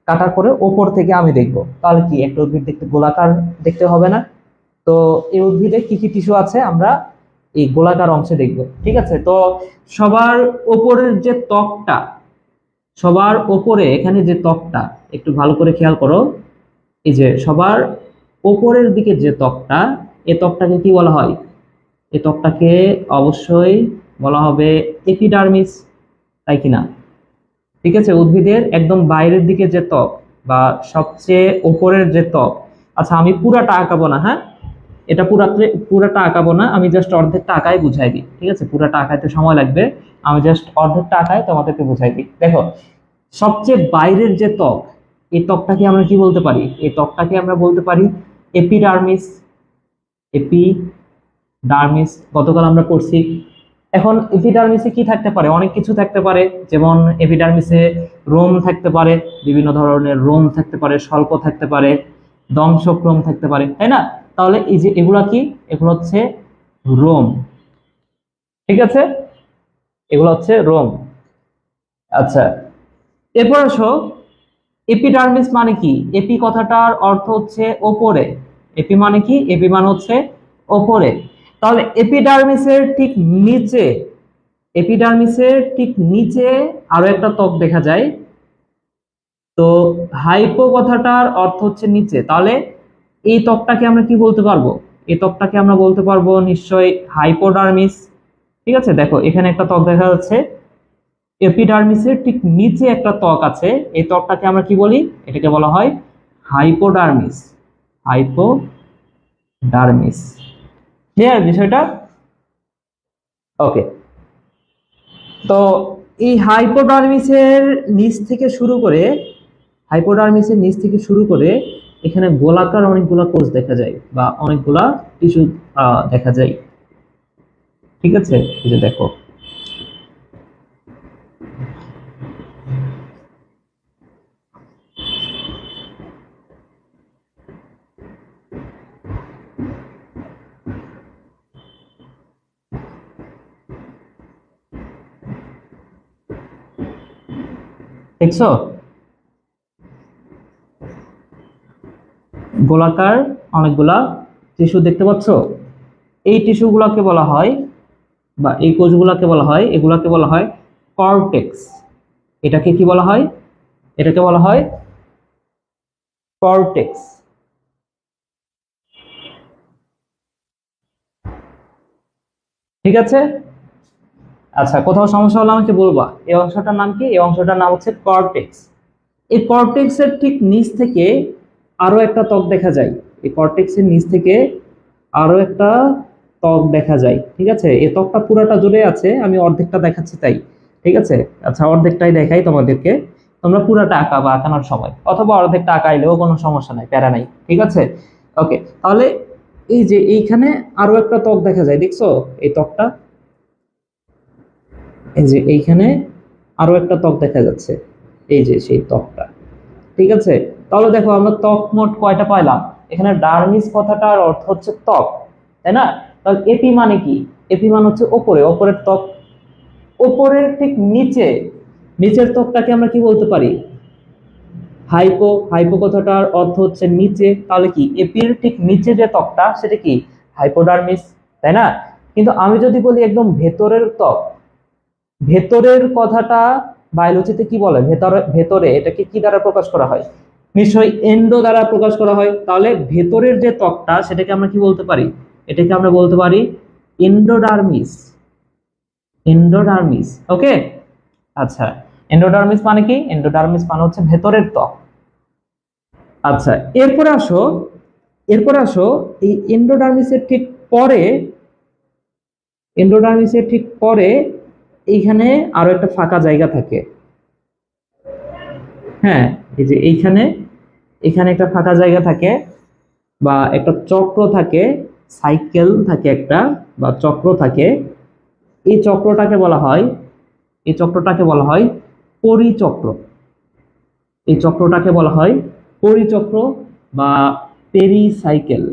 কাটার পরে উপর থেকে আমি দেখবো, তাহলে কি একটা উদ্ভিদ দেখতে গোলাকার দেখতে হবে না? তো এই উদ্ভিদে কি কি টিস্যু আছে আমরা এই গোলাকার অংশে দেখবো। ঠিক আছে, তো সবার উপরের যে ত্বকটা, সবার ওপরে এখানে যে ত্বকটা, একটু ভালো করে খেয়াল করো, এই যে সবার ওপরের দিকে যে ত্বকটা, এই ত্বকটাকে কি বলা হয়? এই ত্বকটাকে অবশ্যই বলা হবে এপিডার্মিস, তাই কিনা? ঠিক আছে, উদ্ভিদের একদম বাইরের দিকে যে ত্বক বা সবচেয়ে ওপরের যে ত্বক। আচ্ছা, আমি পুরাটা আঁকাবো না, হ্যাঁ, এটা পুরাটা আঁকাবো না, আমি জাস্ট অর্ধেকটা আঁকাই বুঝাই দিই। ঠিক আছে, পুরাটা আঁকাইতে সময় লাগবে, আমি জাস্ট অর্ধেকটা আঁকাই তোমাদেরকে বুঝাই দিই। দেখো, সবচেয়ে বাইরের যে ত্বক, এই ত্বকটাকে আমরা কি বলতে পারি? এই ত্বকটাকে আমরা বলতে পারি এপিডার্মিস। এপিডার্মিস গতকাল আমরা পড়ছি। এখন এপিডার্মিসে কি থাকতে পারে? অনেক কিছু থাকতে পারে, যেমন এপিডার্মিসে রোম থাকতে পারে, বিভিন্ন ধরনের রোম থাকতে পারে, স্বল্প থাকতে পারে, দংশক্রম থাকতে পারে, তাই না? তাহলে এই যে এগুলা কি, এগুলো হচ্ছে রোম। ঠিক আছে, এগুলো হচ্ছে রোম। আচ্ছা, এরপর আসো, এপিডার্মিস মানে কি? এপি কথাটার অর্থ হচ্ছে ওপরে। এপি মানে কি? এপি মানে হচ্ছে ওপরে। তাহলে এপিডার্মিসের ঠিক নিচে, এপিডার্মিসের ঠিক নিচে আরো একটা ত্বক দেখা যায়। তো হাইপো কথাটার অর্থ হচ্ছে নিচে, তাহলে এই ত্বকটাকে আমরা কি বলতে পারবো? এই ত্বকটাকে আমরা বলতে পারবো নিশ্চয়ই হাইপোডার্মিস। ঠিক আছে, দেখো এখানে একটা ত্বক দেখা যাচ্ছে, এপিডার্মিসের ঠিক নিচে একটা ত্বক আছে, এই ত্বকটাকে আমরা কি বলি? এটাকে বলা হয় হাইপোডার্মিস। হাইপোডার্মিস, ক্লিয়ার বিষয়টা? ওকে, তো এই হাইপোডার্মিসের নিচ থেকে শুরু করে, হাইপোডার্মিসের নিচ থেকে শুরু করে এখানে গোলাকার অনেকগুলা কোষ দেখা যায় বা অনেকগুলা টিস্যু দেখা যায়। ঠিক আছে, এই যে দেখো, দেখছো গোলাকার অনেকগুলা টিস্যু দেখতে পাচ্ছ? এই টিস্যুগুলোকে বলা হয়, বা এই কোষগুলোকে বলা হয়, এগুলাকে বলা হয় কর্টেক্স। এটাকে কি বলা হয়? এটাকে বলা হয় কর্টেক্স। ঠিক আছে, আচ্ছা, কোথাও সমস্যা হলে আমাকে বলবা। এই অংশটার নাম কি? এই অংশটার নাম হচ্ছে কর্টেক্স। এই কর্টেক্সের ঠিক নিচ থেকে আরো একটা ত্বক দেখা যায়। এই কর্টেক্সের নিচ থেকে আরো একটা ত্বক দেখা যায়। ঠিক আছে, এই ত্বকটা পুরাটা জুড়ে আছে, আমি অর্ধেকটা দেখাচ্ছি তাই। ঠিক আছে, আচ্ছা, অর্ধেকটাই দেখাই তোমাদেরকে, তোমরা পুরাটা আঁকাবা আঁকানোর সময়, অথবা অর্ধেকটা আঁকাইলেও কোনো সমস্যা নাই, প্যারা নাই। ঠিক আছে, ওকে, তাহলে এই যে এইখানে আরো একটা ত্বক দেখা যায়, দেখছো এই ত্বকটা? এই যে এইখানে আরো একটা ত্বক দেখা যাচ্ছে, এই যে সেই ত্বকটা। ঠিক আছে, তাহলে দেখো আমরা ত্বক মোট কয়টা পাইলাম? এখানে ডার্মিস কথাটার অর্থ হচ্ছে ত্বক, তাই না? তাহলে এপি মানে কি? এপি মানে হচ্ছে ওপরে, ওপরের ত্বক। ওপরের ঠিক নিচে, নিচের ত্বকটাকে আমরা কি বলতে পারি? হাইপো। হাইপো কথাটার অর্থ হচ্ছে নিচে, তাহলে কি এপির ঠিক নিচে যে ত্বকটা সেটা কি? হাইপোডার্মিস, তাই না? কিন্তু আমি যদি বলি একদম ভেতরের ত্বক, ভেতরের কথাটা বায়োলজিতে কি বলে? ভেতরে, ভেতরে এটাকে কি দ্বারা প্রকাশ করা হয়? নিশ্চয়ই এন্ডো দ্বারা প্রকাশ করা হয়। তাহলে ভেতরের যে ত্বকটা সেটাকে আমরা কি বলতে পারি? এটাকে আমরা বলতে পারি এন্ডোডার্মিস। এন্ডোডার্মিস। ওকে, আচ্ছা, এন্ডোডার্মিস মানে কি? এন্ডোডার্মিস মানে হচ্ছে ভেতরের ত্বক। আচ্ছা, এরপরে আসো এই পরে এন্ডোডার্মিসের ঠিক পরে এইখানে আরো একটা ফাঁকা জায়গা থাকে। হ্যাঁ, এই যে এখানে একটা ফাঁকা জায়গা থাকে বা একটা চক্র থাকে, সাইকেল থাকে একটা বা চক্র থাকে। এই চক্রটাকে বলা হয় এই চক্রটাকে বলা হয় পরিচক্র। এই চক্রটাকে বলা হয় পরিচক্র বা পেরিসাইকেল।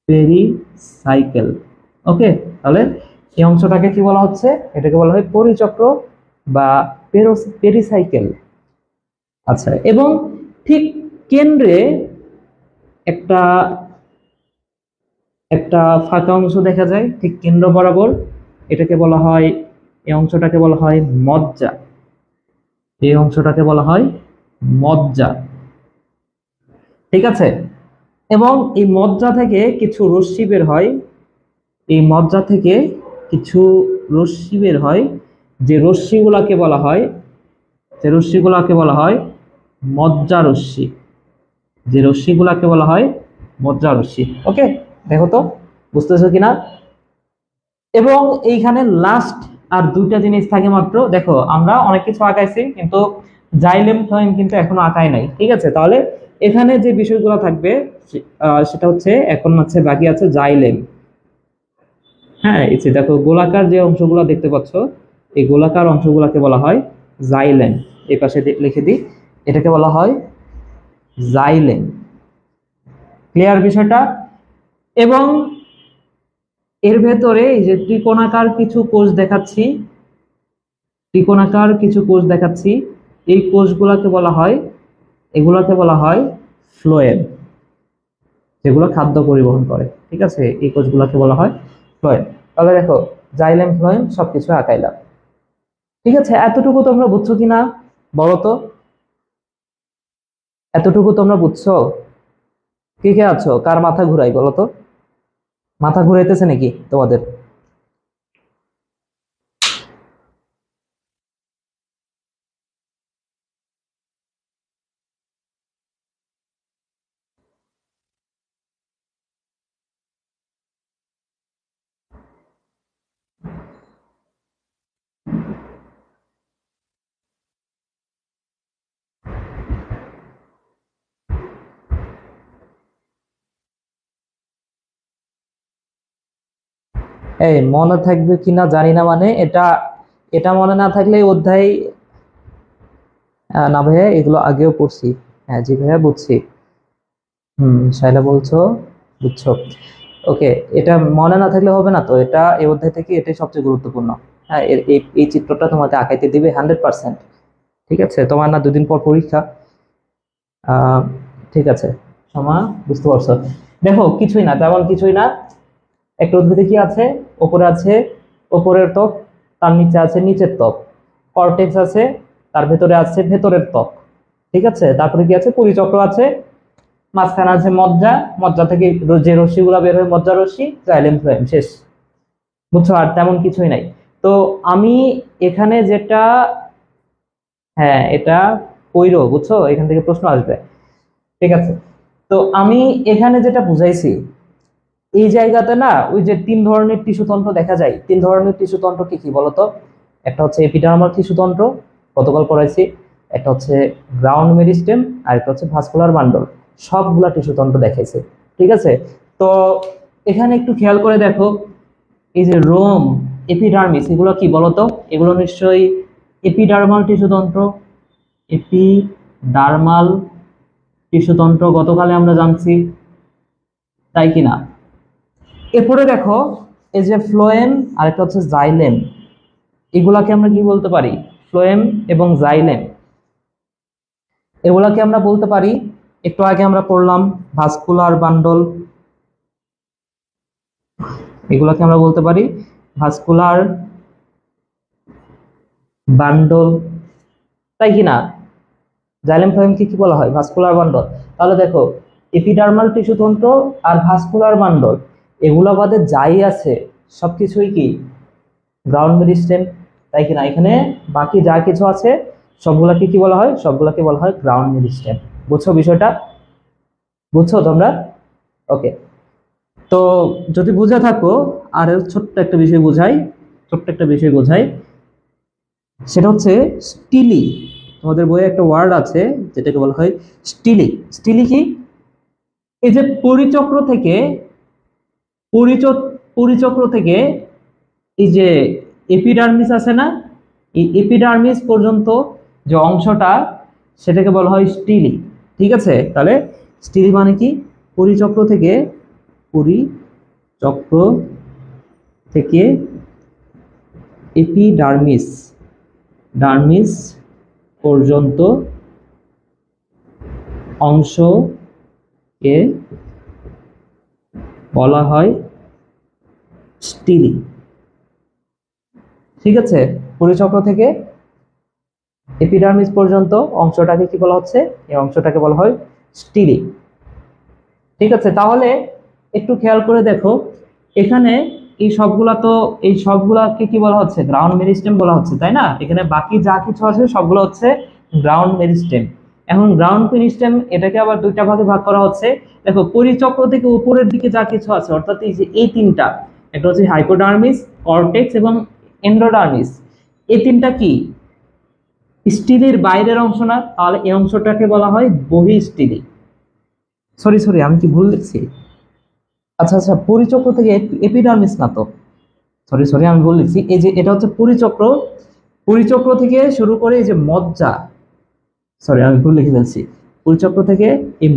পেরিসাইকেল। ওকে, তাহলে এই অংশটাকে কি বলা হচ্ছে? এটাকে বলা হয় পরিচক্র বা পেরিসাইকেল। আচ্ছা, এবং ঠিক কেন্দ্রে একটা একটা ফাঁকা অংশ দেখা যায় ঠিক কেন্দ্র বরাবর। এটাকে বলা হয়, এই অংশটাকে বলা হয় মজ্জা। এই অংশটাকে বলা হয় মজ্জা। ঠিক আছে, এবং এই মজ্জা থেকে কিছু রশ্মি বের হয়। এই মজ্জা থেকে কিছু রশ্মি বের হয়, যে রশ্মিগুলাকে বলা হয় যে রশ্মিগুলাকে বলা হয় মজ্জা রশ্মি। যে রশ্মিগুলাকে বলা হয় মজ্জা রশ্মি। ওকে, দেখো তো বুঝতেছো কিনা। এবং এইখানে লাস্ট আর দুইটা জিনিস থাকে মাত্র। দেখো আমরা অনেক কিছু আঁকাইছি, কিন্তু জাইলেম ফ্লোয়েম কিন্তু এখনো আঁকাই নাই। ঠিক আছে, তাহলে এখানে যে বিষয়গুলো থাকবে সেটা হচ্ছে এখন হচ্ছে বাকি আছে জাইলেম। হ্যাঁ, এই যে দেখো গোলাকার যে অংশগুলো দেখতে পাচ্ছ, এই গোলাকার অংশগুলোকে বলা হয় জাইলেম। এই পাশে লিখে দিই, এটাকে বলা হয় জাইলেম। ক্লিয়ার বিষয়টা? এবং এর ভেতরে এই যে ত্রিকোণাকার কিছু কোষ দেখাচ্ছি, এই কোষগুলোকে বলা হয়, এগুলোকে বলা হয় ফ্লোয়েম, যেগুলো খাদ্য পরিবহন করে। ঠিক আছে, এই কোষগুলোকে বলা হয় ফ্লোয়েম। তাহলে দেখো জাইলেম ফ্লোয়েম সবকিছু আঁকাইলাম। ঠিক আছে, এতটুকু তোমরা বুঝছো কিনা বলো তো? এতটুকু তোমরা বুঝছো? কে কে আছো, কার মাথা ঘুরাই বলো তো? মাথা ঘুরাইতেছে নাকি তোমাদের? এই মনে থাকবে কিনা জানি না, মানে এটা এটা মনে না থাকলে এই অধ্যায় না ভাইয়া, এগুলো আগেও পড়ছি। হ্যাঁ জি ভাইয়া, বুঝছি। শাইলা বলছো বুঝছো। ওকে, এটা মনে না থাকলে হবে না তো, এটা এই অধ্যায় থেকে এটাই সবচেয়ে গুরুত্বপূর্ণ। হ্যাঁ, এই চিত্রটা তোমাকে আঁকাইতে দিবে 100%। ঠিক আছে, তোমার না দুদিন পর পরীক্ষা। আহ ঠিক আছে, সমা, বুঝতে পারছো? দেখো কিছুই না, তেমন কিছুই না। একটা উদ্ভিদে কি আছে? ওপরে আছে ওপরের ত্বক, তার নিচে আছে নিচের ত্বক, কর্টেক্স আছে, তার ভেতরে আছে ভেতরের ত্বক। ঠিক আছে, তারপরে কি আছে? পরিচক্র আছে, মাঝখানে আছে মজ্জা, মজ্জা থেকে যে রশ্মিগুলো বের হয় মজ্জা রশ্মি, জাইলেম ফ্লোয়েম, শেষ। বুঝছো? আর তেমন কিছুই নাই। তো আমি এখানে যেটা, হ্যাঁ এটা কইরো, বুঝছো? এখান থেকে প্রশ্ন আসবে। ঠিক আছে, তো আমি এখানে যেটা বুঝাইছি, এই জায়গাতে না ওই যে তিন ধরনের টিস্যুতন্ত্র দেখা যায়। তিন ধরনের টিস্যুতন্ত্র কি কি বলতো? একটা হচ্ছে এপিডার্মাল টিস্যুতন্ত্র, গতকাল পড়াইছি। একটা হচ্ছে গ্রাউন্ড মেরিস্টেম, আর একটা হচ্ছে ভাস্কুলার বান্ডল। সবগুলা টিস্যুতন্ত্র দেখাইছে। ঠিক আছে, তো এখানে একটু খেয়াল করে দেখো, এই যে রোম, এপিডার্মিস, এগুলো কি বলতো? এগুলো নিশ্চয়ই এপিডার্মাল টিস্যুতন্ত্র। এপিডার্মাল টিস্যুতন্ত্র গতকালে আমরা জানছি, তাই কিনা? এরপরে দেখো, এই যে ফ্লোয়েম আর একটা হচ্ছে জাইলেম, এগুলাকে আমরা কি বলতে পারি? ফ্লোয়েম এবং জাইলেম, এগুলাকে আমরা বলতে পারি, একটু আগে আমরা পড়লাম ভাস্কুলার বান্ডল, এগুলাকে আমরা বলতে পারি ভাস্কুলার বান্ডল, তাই কিনা? জাইলেম ফ্লোয়েমকে কি বলা হয়? Vascular bundle. তাহলে দেখো, এপিডার্মাল টিস্যুতন্ত্র আর ভাস্কুলার বান্ডল, এগুলা বাদে যাই আছে সবকিছুই কি গ্রাউন্ড মেরিস্টেম, তাই কিনা? এখানে বাকি যা কিছু আছে সবগুলাকে কি বলা হয়? সবগুলাকে বলা হয় গ্রাউন্ড মেরিস্টেম। বুঝছো বিষয়টা? বুঝছো তোমরা? ওকে, তো যদি বুঝে থাকো, আর ছোট্ট একটা বিষয় বোঝাই, সেটা হচ্ছে স্টিলি। তোমাদের বইয়ে একটা ওয়ার্ড আছে যেটাকে বলা হয় স্টিলি। স্টিলি কি? এই যে পরিচক্র থেকে পরিচক্র থেকে এই যে এপিডার্মিস আছে না, এই এপিডার্মিস পর্যন্ত যে অংশটা, সেটাকে বলা হয় স্টিলি। ঠিক আছে, তাহলে স্টিলি মানে কি? পরিচক্র থেকে পরিচক্র থেকে এপিডার্মিস পর্যন্ত অংশকে বলা হয় স্টিলি। ঠিক আছে, পরিচক্র থেকে এপিডার্মিস পর্যন্ত অংশটাকে কি বলা হচ্ছে? এই অংশটাকে বলা হয় স্টিলি। ঠিক আছে, তাহলে একটু খেয়াল করে দেখো, এখানে এই সবগুলাকে কি বলা হচ্ছে? গ্রাউন্ড মেরিস্টেম বলা হচ্ছে, তাই না? এখানে বাকি যা কিছু আছে সবগুলো হচ্ছে গ্রাউন্ড মেরিস্টেম। এখন গ্রাউন্ড মেরিস্টেম এটাকে আবার দুইটা ভাগে ভাগ করা হচ্ছে। দেখো, পরিচক্র থেকে উপরের দিকে যা কিছু আছে, অর্থাৎ এই যে এই তিনটা, একটা হচ্ছে হাইপোডার্মিস, কর্টেক্স এবং এন্ডোডার্মিস, এই তিনটা কি স্টিলের বাইরের অংশ না? তাহলে এই অংশটাকে বলা হয় বহিঃস্টিলি। সরি, আমি কি ভুল লিখছি? আচ্ছা, পরিচক্র থেকে এপিডার্মিস না তো, সরি আমি ভুল লিখছি। এই যে এটা হচ্ছে পরিচক্র, পরিচক্র থেকে শুরু করে এই যে মজ্জা, সরি আমি ভুল লিখে ফেলছি। পরিচক্র থেকে এই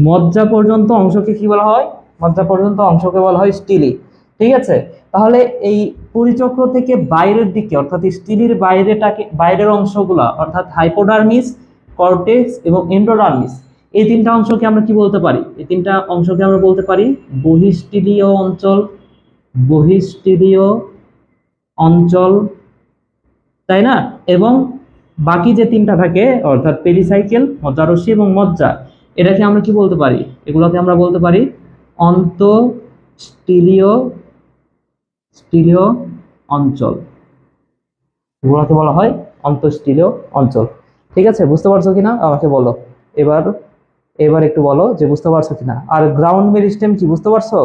মজ্জা পর্যন্ত অংশকে কি বলা হয়? মজ্জা পর্যন্ত অংশকে বলা হয় স্টিলি। ঠিক আছে, তাহলে এই পরিচক্র থেকে বাইরের দিকে, অর্থাৎ স্টিলির বাইরের অংশগুলা, অর্থাৎ হাইপোডার্মিস, কর্টেক্স এবং এন্ডোডার্মিস, এই তিনটা অংশকে আমরা কি বলতে পারি? এই তিনটা অংশকে আমরা বলতে পারি বহিঃস্টিলীয় অঞ্চল। বহিঃস্টিলীয় অঞ্চল, তাই না? এবং বাকি যে তিনটা থাকে, অর্থাৎ পেরিসাইকেল, মজ্জারশ্মি এবং মজ্জা, এটাকে আমরা কি বলতে পারি? এগুলোকে আমরা বলতে পারি অন্তঃস্টিলীয় অঞ্চল। এগুলোকে বলা হয় অন্তঃস্টিলীয় অঞ্চল। ঠিক আছে, বুঝতে পারছো কিনা আমাকে বলো। এবার এবার একটু বলো যে বুঝতে পারছো কিনা। আর গ্রাউন্ড মেরিস্টেম কি বুঝতে পারছো?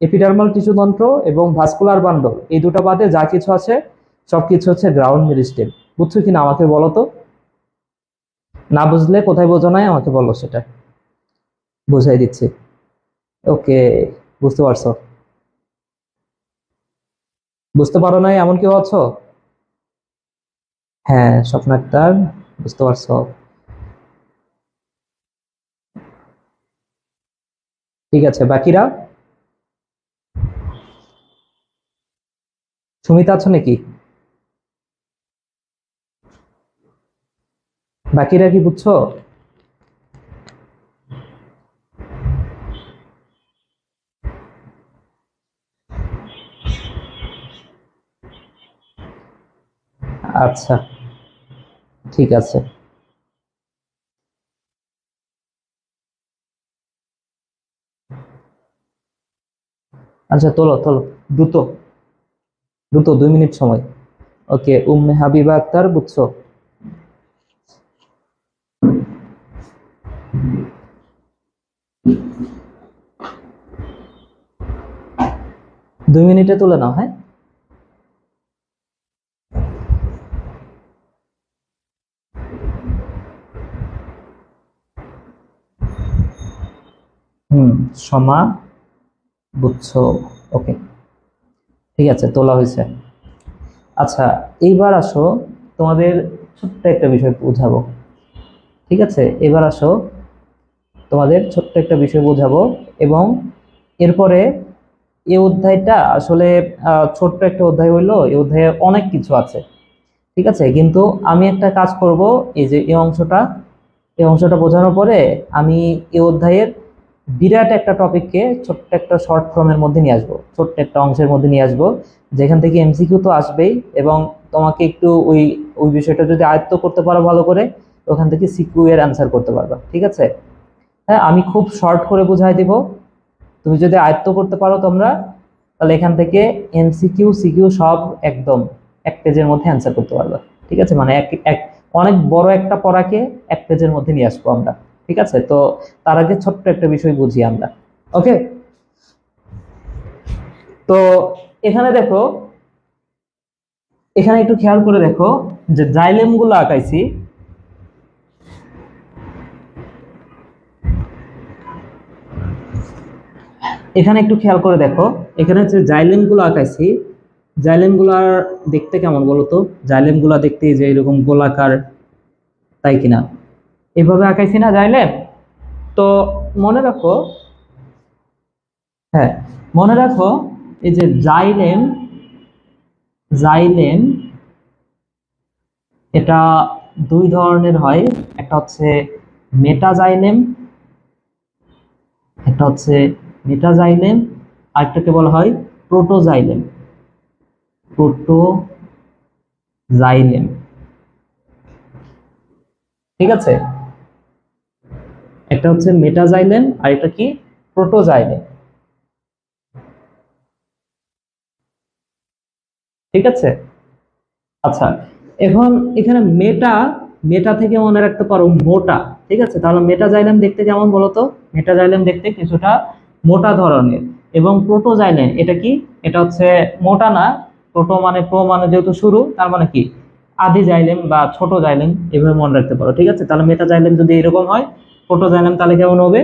এপিডার্মাল টিস্যু তন্ত্র এবং ভাস্কুলার বান্ডল, এই দুটো বাদে যা কিছু আছে সবকিছু হচ্ছে গ্রাউন্ড মেরিস্টেম। বুঝছো কিনা আমাকে বলো তো। না বুঝলে কোথায় বোঝো নাই আমাকে বলো, সেটা বুঝাই দিচ্ছি। ওকে, বুঝতে পারছো? বুঝতে পারো নাই এমন কেউ আছো? হ্যাঁ, স্বপ্ন আক্তার, বুঝতে পারছো? ঠিক আছে, বাকিরা? সুমিতা আছো নাকি? বাকিরা কি বুঝছো? আচ্ছা, ঠিক আছে। আচ্ছা, তোলো তোলো, দ্রুত দ্রুত, 2 মিনিট সময়। ওকে, উম্মে হাবিবা আক্তার, বুঝছো? 2 মিনিটে তুলে নাও, হ্যাঁ। সমা, বুঝছো? ওকে, ঠিক আছে, তোলা হয়েছে। আচ্ছা, এইবার আসো, তোমাদের ছোট্ট একটা বিষয় বোঝাবো। ঠিক আছে, এবার আসো, তোমাদের ছোট্ট একটা বিষয় বোঝাবো। এবং এরপরে এই অধ্যায়টা আসলে ছোট্ট একটা অধ্যায় হইলো, এই অধ্যায়ে অনেক কিছু আছে। ঠিক আছে, কিন্তু আমি একটা কাজ করব, এই যে এই অংশটা বোঝানোর পরে আমি এই অধ্যায়ের বিরাট একটা টপিককে ছোট্ট একটা শর্ট ফর্মের মধ্যে নিয়ে আসবো, ছোট্ট একটা অংশের মধ্যে নিয়ে আসবো, যেখান থেকে এমসিকিউ তো আসবেই, এবং তোমাকে একটু ওই ওই বিষয়টা যদি আয়ত্ত করতে পারো ভালো করে, ওখান থেকে সিকিউ এর অ্যান্সার করতে পারবা। ঠিক আছে, হ্যাঁ, আমি খুব শর্ট করে বুঝাই দিব, তুমি যদি আয়ত্ত করতে পারো তোমরা, তাহলে এখান থেকে এমসিকিউ সিকিউ সব একদম এক পেজের মধ্যে অ্যান্সার করতে পারবে। ঠিক আছে, মানে অনেক বড় একটা পড়াকে এক পেজের মধ্যে নিয়ে আসবো আমরা। ঠিক আছে, তো তার আগে ছোট্ট একটা বিষয় বুঝি আমরা। ওকে, তো এখানে দেখো, এখানে একটু খেয়াল করে দেখো যে জাইলেম গুলো আঁকাইছি, এখানে একটু খেয়াল করে দেখো, এখানে যে জাইলেম গুলো আঁকাইছি, জাইলেম গুলার দেখতে কেমন বলতো? জাইলেম গুলা দেখতে যে এরকম গোলাকার, তাই কিনা? এভাবে আঁকাইছি না জাইলেম? তো মনে রাখো, হ্যাঁ মনে রাখো, এই যে জাইলেম, জাইলেম এটা দুই ধরনের হয়। একটা হচ্ছে মেটাজাইলেম, একটা হচ্ছে মেটাজাইলেম, আরেকটাকে বলা হয় প্রোটোজাইলেম। প্রোটোজাইলেম, ঠিক আছে, একটা হচ্ছে মেটাজাইলেম আর এটা কি প্রোটোজাইলেম। ঠিক আছে, আচ্ছা, এখন এখানে মেটা, মেটা থেকে মনে রাখতে পারো মোটা। ঠিক আছে, তাহলে মেটাজাইলেম দেখতে কেমন বলতো? মেটাজাইলেম দেখতে কিছুটা মোটা ধরনের। এবং প্রোটোজাইলেম এটা কি? এটা হচ্ছে মোটা না, প্রোটো মানে প্রো মানে যেহেতু শুরু, তার মানে কি আদি জাইলেম বা ছোট জাইলেম, এভাবে মনে রাখতে পারো। ঠিক আছে, তাহলে মেটাজাইলেম যদি এরকম হয়, প্রোটোজাইলেম তাহলে কেমন হবে?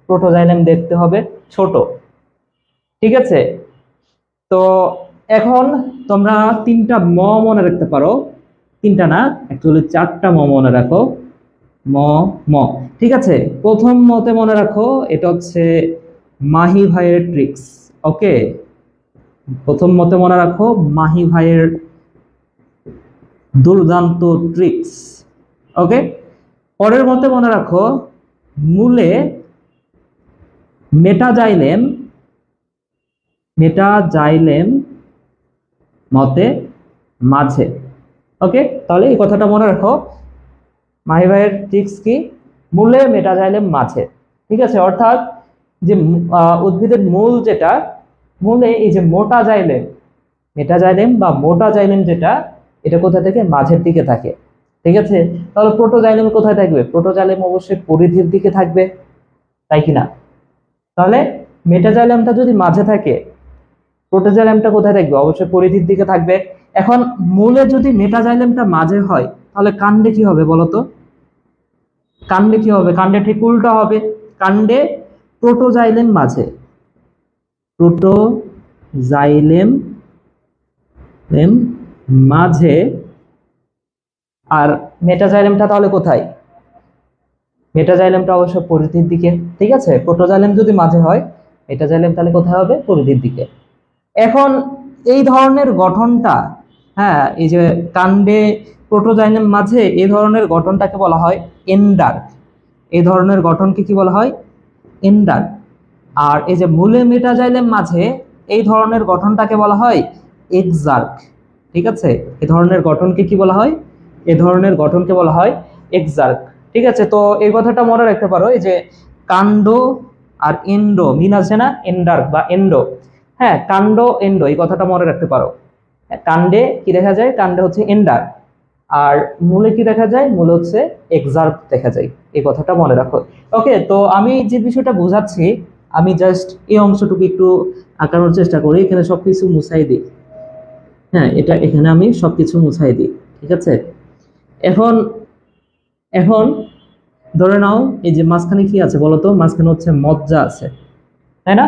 প্রোটোজাইলেম দেখতে হবে ছোট। ঠিক আছে, তো এখন তোমরা তিনটা মনে রাখতে পারো, তিনটা না অ্যাকচুয়ালি চারটা মনে রাখো। ম ম ঠিক আছে, প্রথম মতে মনে রাখো এটা হচ্ছে মাহি ভাইয়ের ট্রিক্স। ওকে, প্রথম মতে মনে রাখো মাহি ভাইয়ের দুর্দান্ত ট্রিক্স। ওকে, পরের মতে মনে রাখো মূলে মেটাজাইলেম, মেটাজাইলেম মতে মাঝে। ওকে, তাহলে এই কথাটা মনে রাখো, মাহি ভাইয়ের ট্রিক্স কি? মূলে মেটাজাইলেম মাঝে। ঠিক আছে, অর্থাৎ যে উদ্ভিদের মূল যেটা, মূলে এই যে মোটা জাইলেম, মেটাজাইলেম বা মোটা জাইলেম যেটা, এটা কোথা থেকে? মাঝের দিকে থাকে। ঠিক আছে, তাহলে প্রোটোজাইলেম কোথায় থাকবে? প্রোটোজাইলেম অবশ্যই পরিধির দিকে থাকবে, তাই কিনা? তাহলে মেটাজাইলেমটা যদি মাঝে থাকে, প্রোটোজাইলেমটা কোথায় থাকবে? অবশ্যই পরিধির দিকে থাকবে। এখন মূলে যদি মেটাজাইলেমটা মাঝে হয়, তাহলে কাণ্ডে কি হবে বলতো? কাণ্ডে কি হবে? কাণ্ডে ঠিক উল্টা হবে। কাণ্ডে প্রোটোজাইলেম মাঝে, প্রোটোজাইলেম মাঝে, আর মেটাজাইলেমটা তাহলে কোথায়? মেটাজাইলেমটা অবশ্য পরিধির দিকে। ঠিক আছে, প্রোটোজাইলেম যদি মাঝে হয়, মেটাজাইলেম তাহলে কোথায় হবে? পরিধির দিকে। এখন এই ধরনের গঠনটা, হ্যাঁ, এই যে কাণ্ডে প্রোটোজাইলেম মাঝে, এই ধরনের গঠনটাকে বলা হয় এন্ডার্ক। এই ধরনের গঠনকে কি বলা হয়? এন্ডার্ক। আর এই যে মূলে মেটাজাইলেম মাঝে, এই ধরনের গঠনটাকে বলা হয় এক্সার্ক। ঠিক আছে, এই ধরনের গঠনকে কি বলা হয়? এই ধরনের গঠনকে বলা হয় এক্সার্ক। ঠিক আছে, তো এই কথাটা মনে রাখতে পারো, এই যে কাণ্ড আর এন্ডো মিল আছে না, এন্ডার্ক বা এন্ডো। হ্যাঁ, কাণ্ড এন্ডো, এই কথাটা মনে রাখতে পারো। কাণ্ডে কি দেখা যায়? কাণ্ডে হচ্ছে এন্ডার, আর মূলে কি দেখা যায়? মূলে হচ্ছে এক্সার্ক দেখা যায়। এই কথাটা মনে রাখো। ওকে, তো আমি যে বিষয়টা বোঝাচ্ছি, আমি জাস্ট এই অংশটুকু একটু আঁকানোর চেষ্টা করি। এখানে সবকিছু মুছাই দিই। হ্যাঁ, এটা এখানে আমি সবকিছু মুছাই দিই। ঠিক আছে, এখন এখন ধরে নাও এই যে মাঝখানে কি আছে বলতো? মাঝখানে হচ্ছে মজ্জা আছে, তাই না?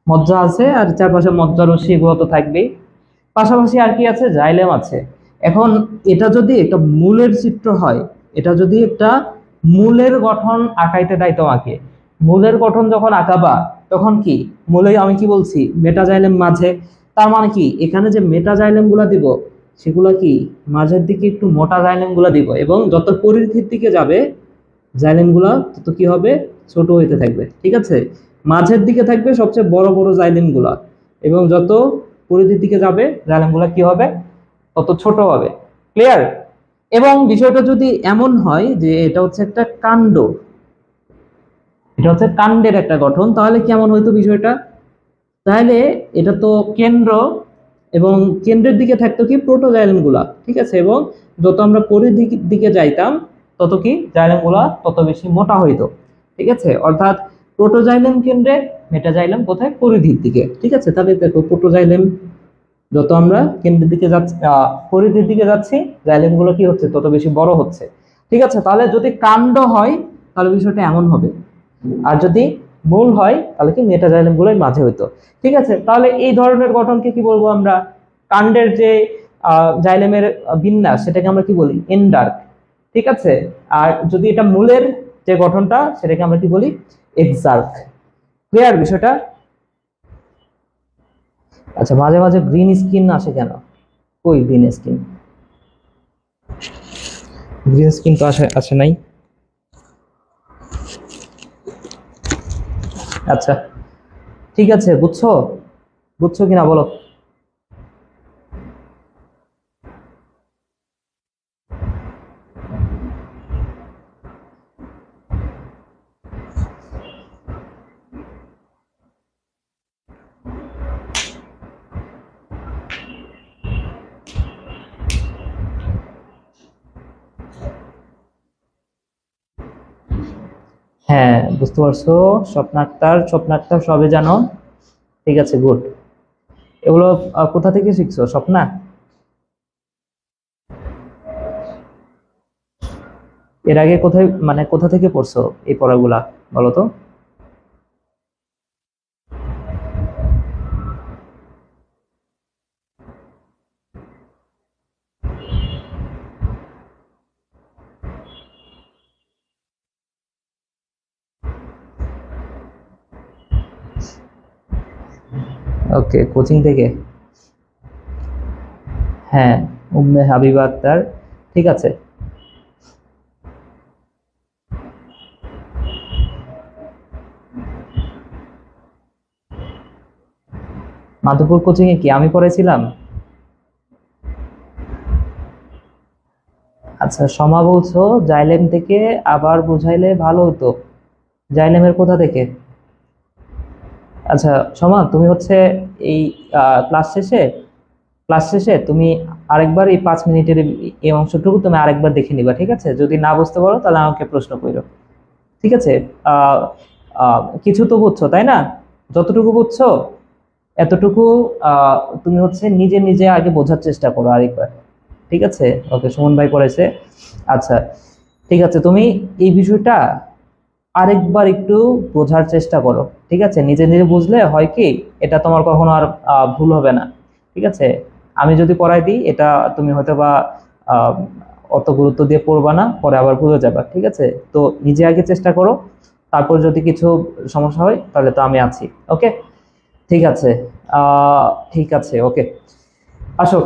মজ্জা আছে, আর চারপাশে মজ্জা রশ্মি এগুলো তো থাকবেই। পাশাপাশি আর কি আছে? জাইলেম আছে। এখন এটা যদি একটা মূলের চিত্র হয়, এটা যদি একটা মূলের গঠন আঁকাইতে দেয় তোমাকে, মূলের গঠন যখন আঁকাবা, তখন কি মূলে আমি কি বলছি? মেটাজাইলেম মাঝে। তার মানে কি এখানে যে মেটাজাইলেম গুলা দিব, সেগুলা কি মাঝের দিকে একটু মোটা জাইলেম গুলা দিব, এবং যত পরিধির দিকে যাবে জাইলেম গুলা তত কি হবে? ছোট হইতে থাকবে। ঠিক আছে, মাঝের দিকে থাকবে সবচেয়ে বড় বড় জাইলেম গুলা, এবং যত পরিধির দিকে যাবে জাইলেম গুলা কি হবে? তত ছোট হবে। ক্লিয়ার? এবং বিষয়টা যদি এমন হয় যে এটা হচ্ছে একটা কাণ্ড, এটা হচ্ছে কাণ্ডের একটা গঠন, তাহলে কেমন হইতো বিষয়টা? তাহলে এটা তো কেন্দ্র, এবং কেন্দ্রের দিকে থাকতো কি প্রোটোজাইলেম গুলা, ঠিক আছে, এবং যত আমরা পরিধির দিকে যাইতাম তত কি জাইলেম গুলা তত বেশি মোটা হইতো, ঠিক আছে। অর্থাৎ প্রোটোজাইলেম কেন্দ্রে, মেটাজাইলেম কোথায়, পরিধির দিকে, ঠিক আছে। তাহলে দেখো প্রোটোজাইলেম যত আমরা কেন্দ্রের দিকে যাচ্ছি, পরিধির দিকে যাচ্ছি, জাইলেম গুলো কি হচ্ছে তত বেশি বড় হচ্ছে, ঠিক আছে। তাহলে যদি কাণ্ড হয় তাহলে বিষয়টা এমন হবে, আর যদি মূল হয় তাহলে কি মেটাজাইলেম গুলোর মাঝে হইতো, ঠিক আছে। তাহলে এই ধরনের গঠনকে কি বলবো আমরা, কাণ্ডের যে জাইলেমের বিন্যাস সেটাকে আমরা কি বলি, এন্ডার্ক, ঠিক আছে। আর যদি এটা মূলের যে গঠনটা সেটাকে আমরা কি বলি, এক্সার্ক। ক্লিয়ার বিষয়টা? আচ্ছা, মাঝে মাঝে গ্রিন স্ক্রিন আসে কেন? কই গ্রিন স্ক্রিন? গ্রিন স্ক্রিন তো আসে নাই। আচ্ছা ঠিক আছে, বুঝছো? বুঝছো কিনা বলো। হ্যাঁ বুঝতে পারছো, স্বপ্নাক্তার সবে জানো, ঠিক আছে, গুড। এগুলো কোথা থেকে শিখছো স্বপ্না? এর আগে কোথায়, মানে কোথা থেকে পড়ছো এই পড়াগুলা, বলো তো। ওকে, কোচিং থেকে। হ্যাঁ, উম্মে হাবিবা আক্তার, ঠিক আছে। মাধবপুর কোচিং এ কি আমি পড়েছিলাম? আচ্ছা, সমা বলছো জাইলেম থেকে, আবার বুঝাইলে ভালো হতো। জাইলেমের কোথা থেকে? আচ্ছা সমা, তুমি হচ্ছে এই ক্লাস শেষে, তুমি আরেকবার এই 5 মিনিটের এই অংশটুকু তুমি আরেকবার দেখে নিবা, ঠিক আছে। যদি না বুঝতে পারো তাহলে আমাকে প্রশ্ন করো, ঠিক আছে। আহ কিছু তো বুঝছো তাই না? যতটুকু বুঝছো এতটুকু তুমি হচ্ছে নিজে নিজে আগে বোঝার চেষ্টা করো আরেকবার, ঠিক আছে। ওকে, সুমন ভাই পড়েছে। আচ্ছা ঠিক আছে, তুমি এই বিষয়টা আরেকবার একটু বোঝার চেষ্টা করো, ঠিক আছে। নিজে নিজে বুঝলে হয় কি, এটা তোমার কখনো আর ভুল হবে না, ঠিক আছে। আমি যদি পড়াই দিই এটা তুমি হয়তো বা আহ, অত গুরুত্ব দিয়ে পড়বা না, পরে আবার ভুলে যাবা, ঠিক আছে। তো নিজে আগে চেষ্টা করো, তারপর যদি কিছু সমস্যা হয় তাহলে তো আমি আছি। ওকে, ঠিক আছে। ঠিক আছে, ওকে। আসো,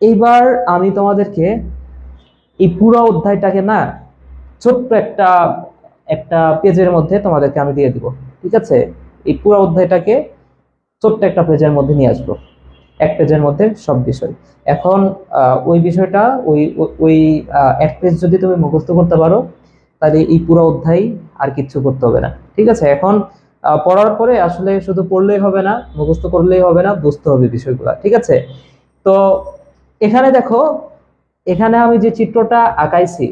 এইবার আমি তোমাদেরকে এই পুরো অধ্যায়টাকে না ছোট্ট একটা একটা পেজের মধ্যে তোমাদেরকে আমি দিয়ে দিব, ঠিক আছে। এই পুরো অধ্যায়টাকে ছোট্ট একটা পেজের মধ্যে নিয়ে আসবো, এক পেজের মধ্যে সব বিষয়। এখন ওই বিষয়টা, ওই ওই এক পেজ যদি তুমি মুখস্থ করতে পারো তাহলে এই পুরো অধ্যায় আর কিচ্ছু করতে হবে না, ঠিক আছে। এখন পড়ার পরে আসলে শুধু পড়লেই হবে না, মুখস্থ করলেই হবে না, বুঝতে হবে বিষয়গুলো, ঠিক আছে। তো এখানে দেখো, এখানে আমি যে চিত্রটা আঁকাইছি,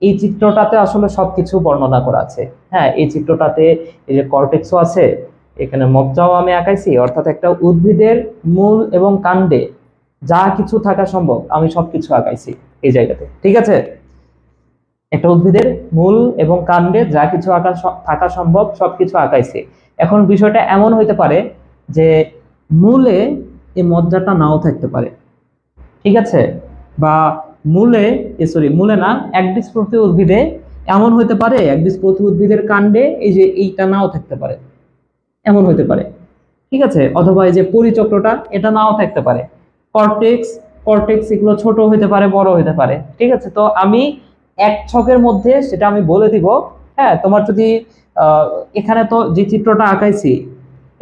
এই চিত্রটাতে আসলে সবকিছু বর্ণনা করা আছে। হ্যাঁ, এই চিত্রটাতে এই যে কর্টেক্সও আছে, এখানে মজ্জাও আমি আঁকাইছি, অর্থাৎ একটা উদ্ভিদের মূল এবং কাণ্ডে যা কিছু থাকা সম্ভব আমি সবকিছু আঁকাইছি এই জায়গাতে, ঠিক আছে। একটা উদ্ভিদের মূল এবং কাণ্ডে যা কিছু থাকা সম্ভব সবকিছু আঁকাইছি। এখন বিষয়টা এমন হইতে পারে যে মূলে এই মজ্জাটা নাও থাকতে পারে, ঠিক আছে। বা মূলে, মূলে না, একবীজপত্রী উদ্ভিদে এমন হতে পারে, একবীজপত্রী উদ্ভিদের কাণ্ডে এই যে এইটা নাও থাকতে পারে, এমন হতে পারে, ঠিক আছে। অথবা এই যে পরিচক্রটা, এটা নাও থাকতে পারে। কর্টেক্স, এগুলো ছোট হতে পারে, বড় হতে পারে, ঠিক আছে। তো আমি এক ছকের মধ্যে সেটা আমি বলে দিব। হ্যাঁ, তোমার যদি আহ, এখানে তো যে চিত্রটা আঁকাইছি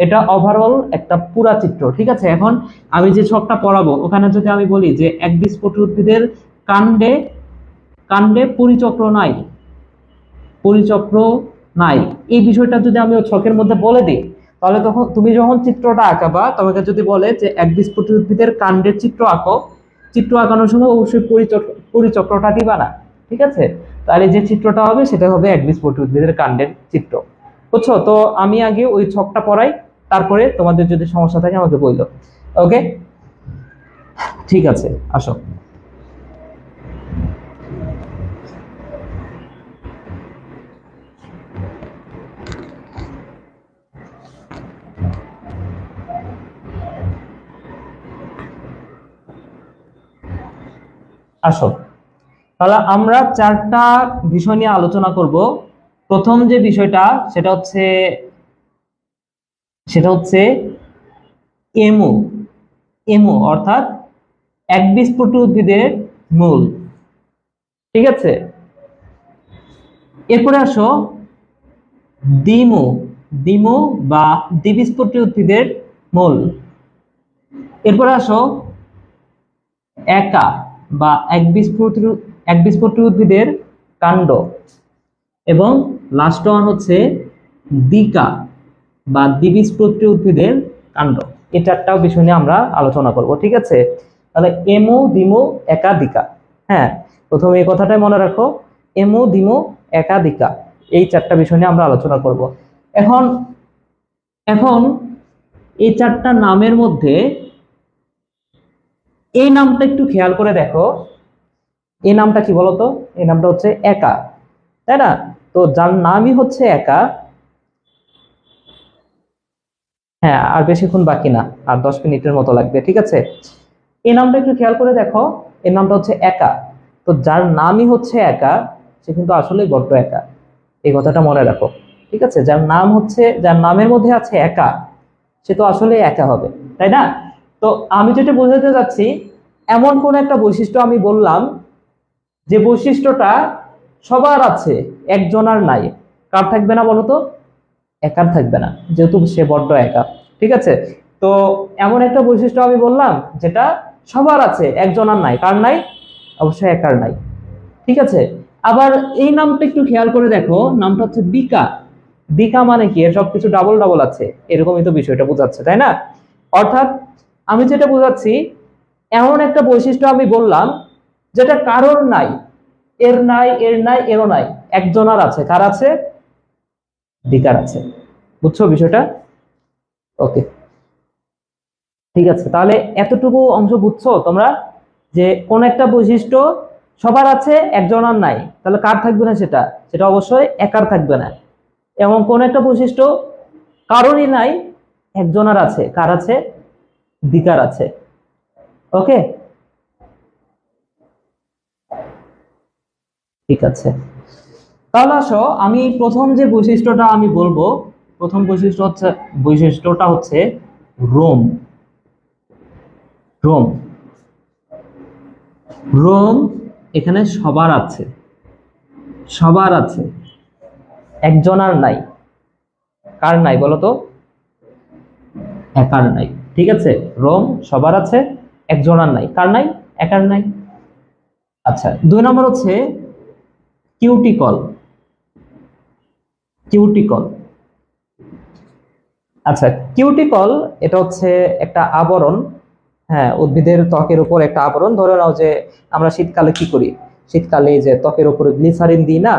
এটা ওভারঅল একটা পুরা চিত্র, ঠিক আছে। এখন আমি যে ছকটা পড়াবো ওখানে যদি আমি বলি যে একবীজপত্রী উদ্ভিদের কাণ্ডে পরিচক্র নাই, পরিচক্র নাই। এই বিষয়টা যদি আমি ছকের মধ্যে বলে দিই, তাহলে তখন তুমি যখন চিত্রটা আঁকাবা, তোমাকে যদি বলে যে একবীজপত্রী উদ্ভিদের কাণ্ডের চিত্র আঁকো, চিত্র আঁকানোর সময় অবশ্যই পরিচক্রটা দিবা না, ঠিক আছে? তাহলে যে চিত্রটা হবে সেটা হবে একবীজপত্রী উদ্ভিদের কাণ্ডের চিত্র। বুঝছো? তো আমি আগে ওই ছকটা পড়াই, তারপরে তোমাদের যদি সমস্যা থাকে আমাকে বললো। ওকে, ঠিক আছে, আসো। আসো, তাহলে আমরা চারটা বিষয় নিয়ে আলোচনা করব। প্রথম যে বিষয়টা সেটা হচ্ছে এমু। এমু অর্থাৎ একবীজপত্রী উদ্ভিদের মূল, ঠিক আছে? এরপরে আসো দ্বিমু। দ্বিমু বা দ্বিবীজপত্রী উদ্ভিদের মূল। এরপরে আসো একা বা একবীজপত্রী উদ্ভিদের কাণ্ড। এবং লাস্ট ওয়ান হচ্ছে দিকা বা দ্বিবীজপত্রী উদ্ভিদের কাণ্ড। এই চারটাও বিষয় নিয়ে আমরা আলোচনা করব, ঠিক আছে? তাহলে এমু, দিমু, একা, দিকা। হ্যাঁ, প্রথমে এই কথাটাই মনে রাখো, এমু, দিমু, একা, দিকা, এই চারটা বিষয় নিয়ে আমরা আলোচনা করব। এখন এখন এই চারটা নামের মধ্যে এই নামটা একটু খেয়াল করে দেখো। এই নামটা কি বলতো? এই নামটা হচ্ছে একা, তাই না? তো যার নামই হচ্ছে একা, হ্যাঁ, আর বেশিক্ষণ বাকি না, আর 10 মিনিটের মতো লাগবে, ঠিক আছে? এই নামটা একটু খেয়াল করে দেখো, এর নামটা হচ্ছে একা। তো যার নামই হচ্ছে একা, সে কিন্তু আসলেই বড্ড একা, এই কথাটা মনে রাখো, ঠিক আছে? যার নামের মধ্যে আছে একা, সে তো আসলে একা হবে, তাই না? তো আমি যেটা বোঝাতে যাচ্ছি, এমন কোন একটা বৈশিষ্ট্য আমি বললাম যে বৈশিষ্ট্যটা সবার আছে, একজনের নাই। কার থাকবে না বলতো? একার থাকবে না, যেহেতু সে বড্ড একা, ঠিক আছে? তো এমন একটা বৈশিষ্ট্য আমি বললাম যেটা সবার আছে, একজনের নাই। কার নাই? অবশ্যই একার নাই, ঠিক আছে? আবার এই নামটা একটু খেয়াল করে দেখো, নামটা হচ্ছে দিকা। দিকা মানে কি? এর সবকিছু ডাবল ডাবল আছে, এরকমই তো বিষয়টা বোঝাচ্ছে, তাই না? অর্থাৎ আমি যেটা বোঝাচ্ছি, এমন একটা বৈশিষ্ট্য আমি বললাম যেটা কারোর নাই, এর নাই, এর নাই, এরও নাই, একজনের আছে। কার আছে? দিকার আছে। বুঝছো বিষয়টা? ওকে, ঠিক আছে। তাহলে এতটুকু অংশ বুঝছো তোমরা, যে কোন একটা বৈশিষ্ট্য সবার আছে, একজনের নাই, তাহলে কার থাকবে না? সেটা সেটা অবশ্যই একার থাকবে না। এবং কোন একটা বৈশিষ্ট্য কারোরই নাই, একজনের আছে। কার আছে? দিকার আছে। ওকে, ঠিক আছে। তাহলে আসো, আমি প্রথম যে বৈশিষ্ট্যটা আমি বলবো, প্রথম বৈশিষ্ট্যটা হচ্ছে রোম। রোম, রোম এখানে সবার আছে, সবার আছে, একজনের নাই। কার নাই বলতো? একার নাই, ঠিক আছে? রোম সবার আছে, একজনের নাই। কার নাই? একার নাই। আচ্ছা, 2 নম্বর হচ্ছে কিউটিকল। কিউটিকল, আচ্ছা, কিউটিকল এটা হচ্ছে একটা আবরণ। হ্যাঁ, উদ্ভিদের ত্বকের উপর একটা আবরণ। ধরে নাও যে আমরা শীতকালে কি করি, শীতকালে যে ত্বকের উপরে গ্লিসারিন দিই না,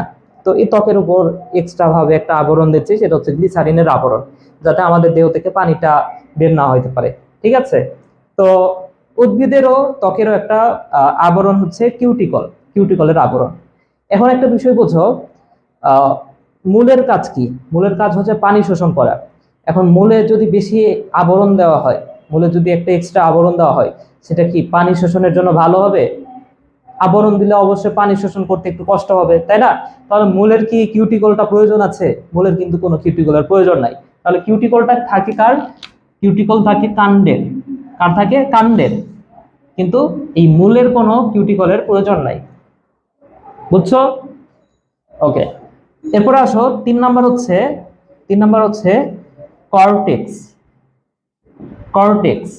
তো এই ত্বকের উপর এক্সট্রা ভাবে একটা আবরণ দিচ্ছি, সেটা হচ্ছে গ্লিসারিনের আবরণ, যাতে আমাদের দেহ থেকে পানিটা বের না হইতে পারে, ঠিক আছে? তো উদ্ভিদেরও ত্বকেরও একটা আবরণ হচ্ছে কিউটিকল, কিউটিকলের আবরণ। এখন একটা বিষয় বোঝো, আহ, মূলের কাজ কি? মূলের কাজ হচ্ছে পানি শোষণ করা। এখন মূলে যদি বেশি আবরণ দেওয়া হয়, মূলে যদি একটা এক্সট্রা আবরণ দেওয়া হয়, সেটা কি পানি শোষণের জন্য ভালো হবে? আবরণ দিলে অবশ্যই পানি শোষণ করতে একটু কষ্ট হবে, তাই না? তাহলে মূলের কি কিউটিকলটা প্রয়োজন আছে? মূলের কিন্তু কোনো কিউটিকলের প্রয়োজন নাই। তাহলে কিউটিকলটা থাকে কার? কিউটিকল থাকে কাণ্ডের। কার থাকে? কাণ্ডের। কিন্তু এই মূলের কোনো কিউটিকলের প্রয়োজন নাই। বুঝছো? ওকে, এরপরে আসো 3 নম্বর হচ্ছে কর্টেক্স। কর্টেক্স,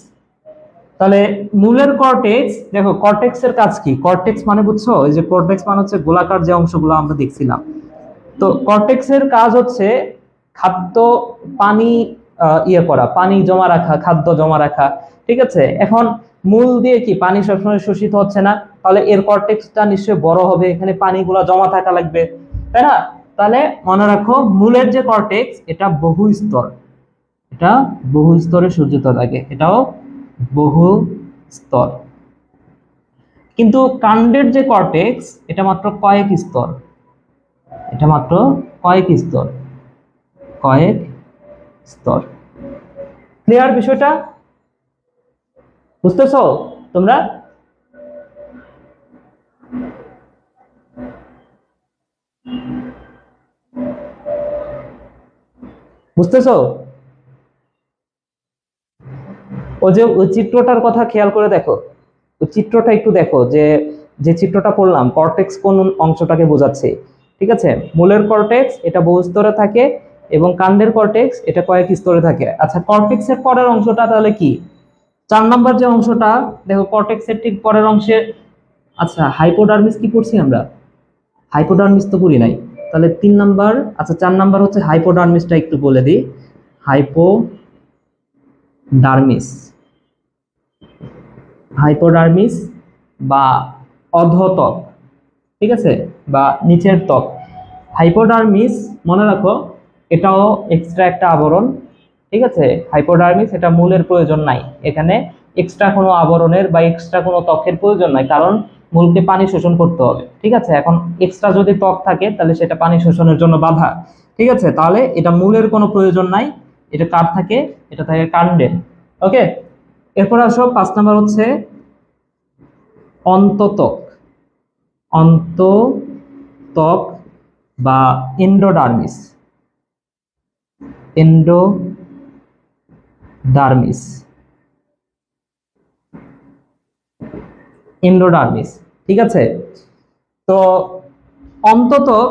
তাহলে মূলের কর্টেক্স, দেখো কর্টেক্স এর কাজ কি? কর্টেক্স মানে বুঝছো? এই যে কর্টেক্স মানে হচ্ছে গোলাকার যে অংশগুলো আমরা দেখছিলাম, তো কর্টেক্সের কাজ হচ্ছে খাদ্য, পানি ইয়ে করা, পানি জমা রাখা, খাদ্য জমা রাখা। ঠিক আছে, এখন মূল দিয়ে কি পানি সবসময় শোষিত হচ্ছে না, তাহলে এর কর্টেক্সটা নিশ্চয়ই বড় হবে, এখানে পানিগুলো জমা থাকা লাগবে, তাই না? তাহলে মনে রাখো মূলের যে কর্টেক্স এটা বহু স্তর, এটা বহু স্তরে সজ্জিত থাকে, এটাও বহু স্তর। কিন্তু কাণ্ডের যে কর্টেক্স এটা মাত্র কয়েক স্তর, এটা মাত্র কয়েক স্তর, কয়েক স্তর। ক্লিয়ার বিষয়টা? বুঝতেছো তোমরা? বুঝতেছো? ওই চিত্রটার কথা খেয়াল করে দেখো, ওই চিত্রটা একটু দেখো, যে যে চিত্রটা করলাম কর্টেক্স কোন অংশটাকে বোঝাচ্ছে। ঠিক আছে, মূলের কর্টেক্স এটা বহু স্তরে থাকে এবং কাণ্ডের কর্টেক্স এটা কয়েক স্তরে থাকে। আচ্ছা, কর্টেক্সের পরের অংশটা তাহলে কি? 4 নাম্বার যে অংশটা দেখো, কর্টেক্সের ঠিক পরের অংশে, আচ্ছা হাইপোডার্মিস কি করছি আমরা? হাইপোডার্মিস তো করি নাই, তাহলে 3 নাম্বার, আচ্ছা 4 নাম্বার হচ্ছে হাইপোডার্মিসটা একটু বলে দিই। হাইপোডার্মিস, হাইপোডার্মিস বা অধঃত্বক, ঠিক আছে, বা নিচের ত্বক। হাইপোডার্মিস মনে রাখো এটাও এক্সট্রা একটা আবরণ। ঠিক আছে, হাইপোডার্মিস এটা মূলের প্রয়োজন নাই, এখানে এক্সট্রা কোনো আবরণের বা এক্সট্রা কোনো ত্বকের প্রয়োজন নাই, কারণ মূলকে পানি শোষণ করতে হবে। ঠিক আছে, এখন এক্সট্রা যদি ত্বক থাকে তাহলে সেটা পানি শোষণের জন্য বাধা। ঠিক আছে, তাহলে এটা মূলের কোনো প্রয়োজন নাই, এটা কার থাকে? এটা থাকে কাণ্ডের। ওকে, এরপর আসো 5 নাম্বার হচ্ছে অন্তত্বক, অন্তত্বক বা এন্ডোডার্মিস, এন্ডোডার্মিস, এন্ডোডার্মিস। ঠিক আছে, তো অন্তত্বক,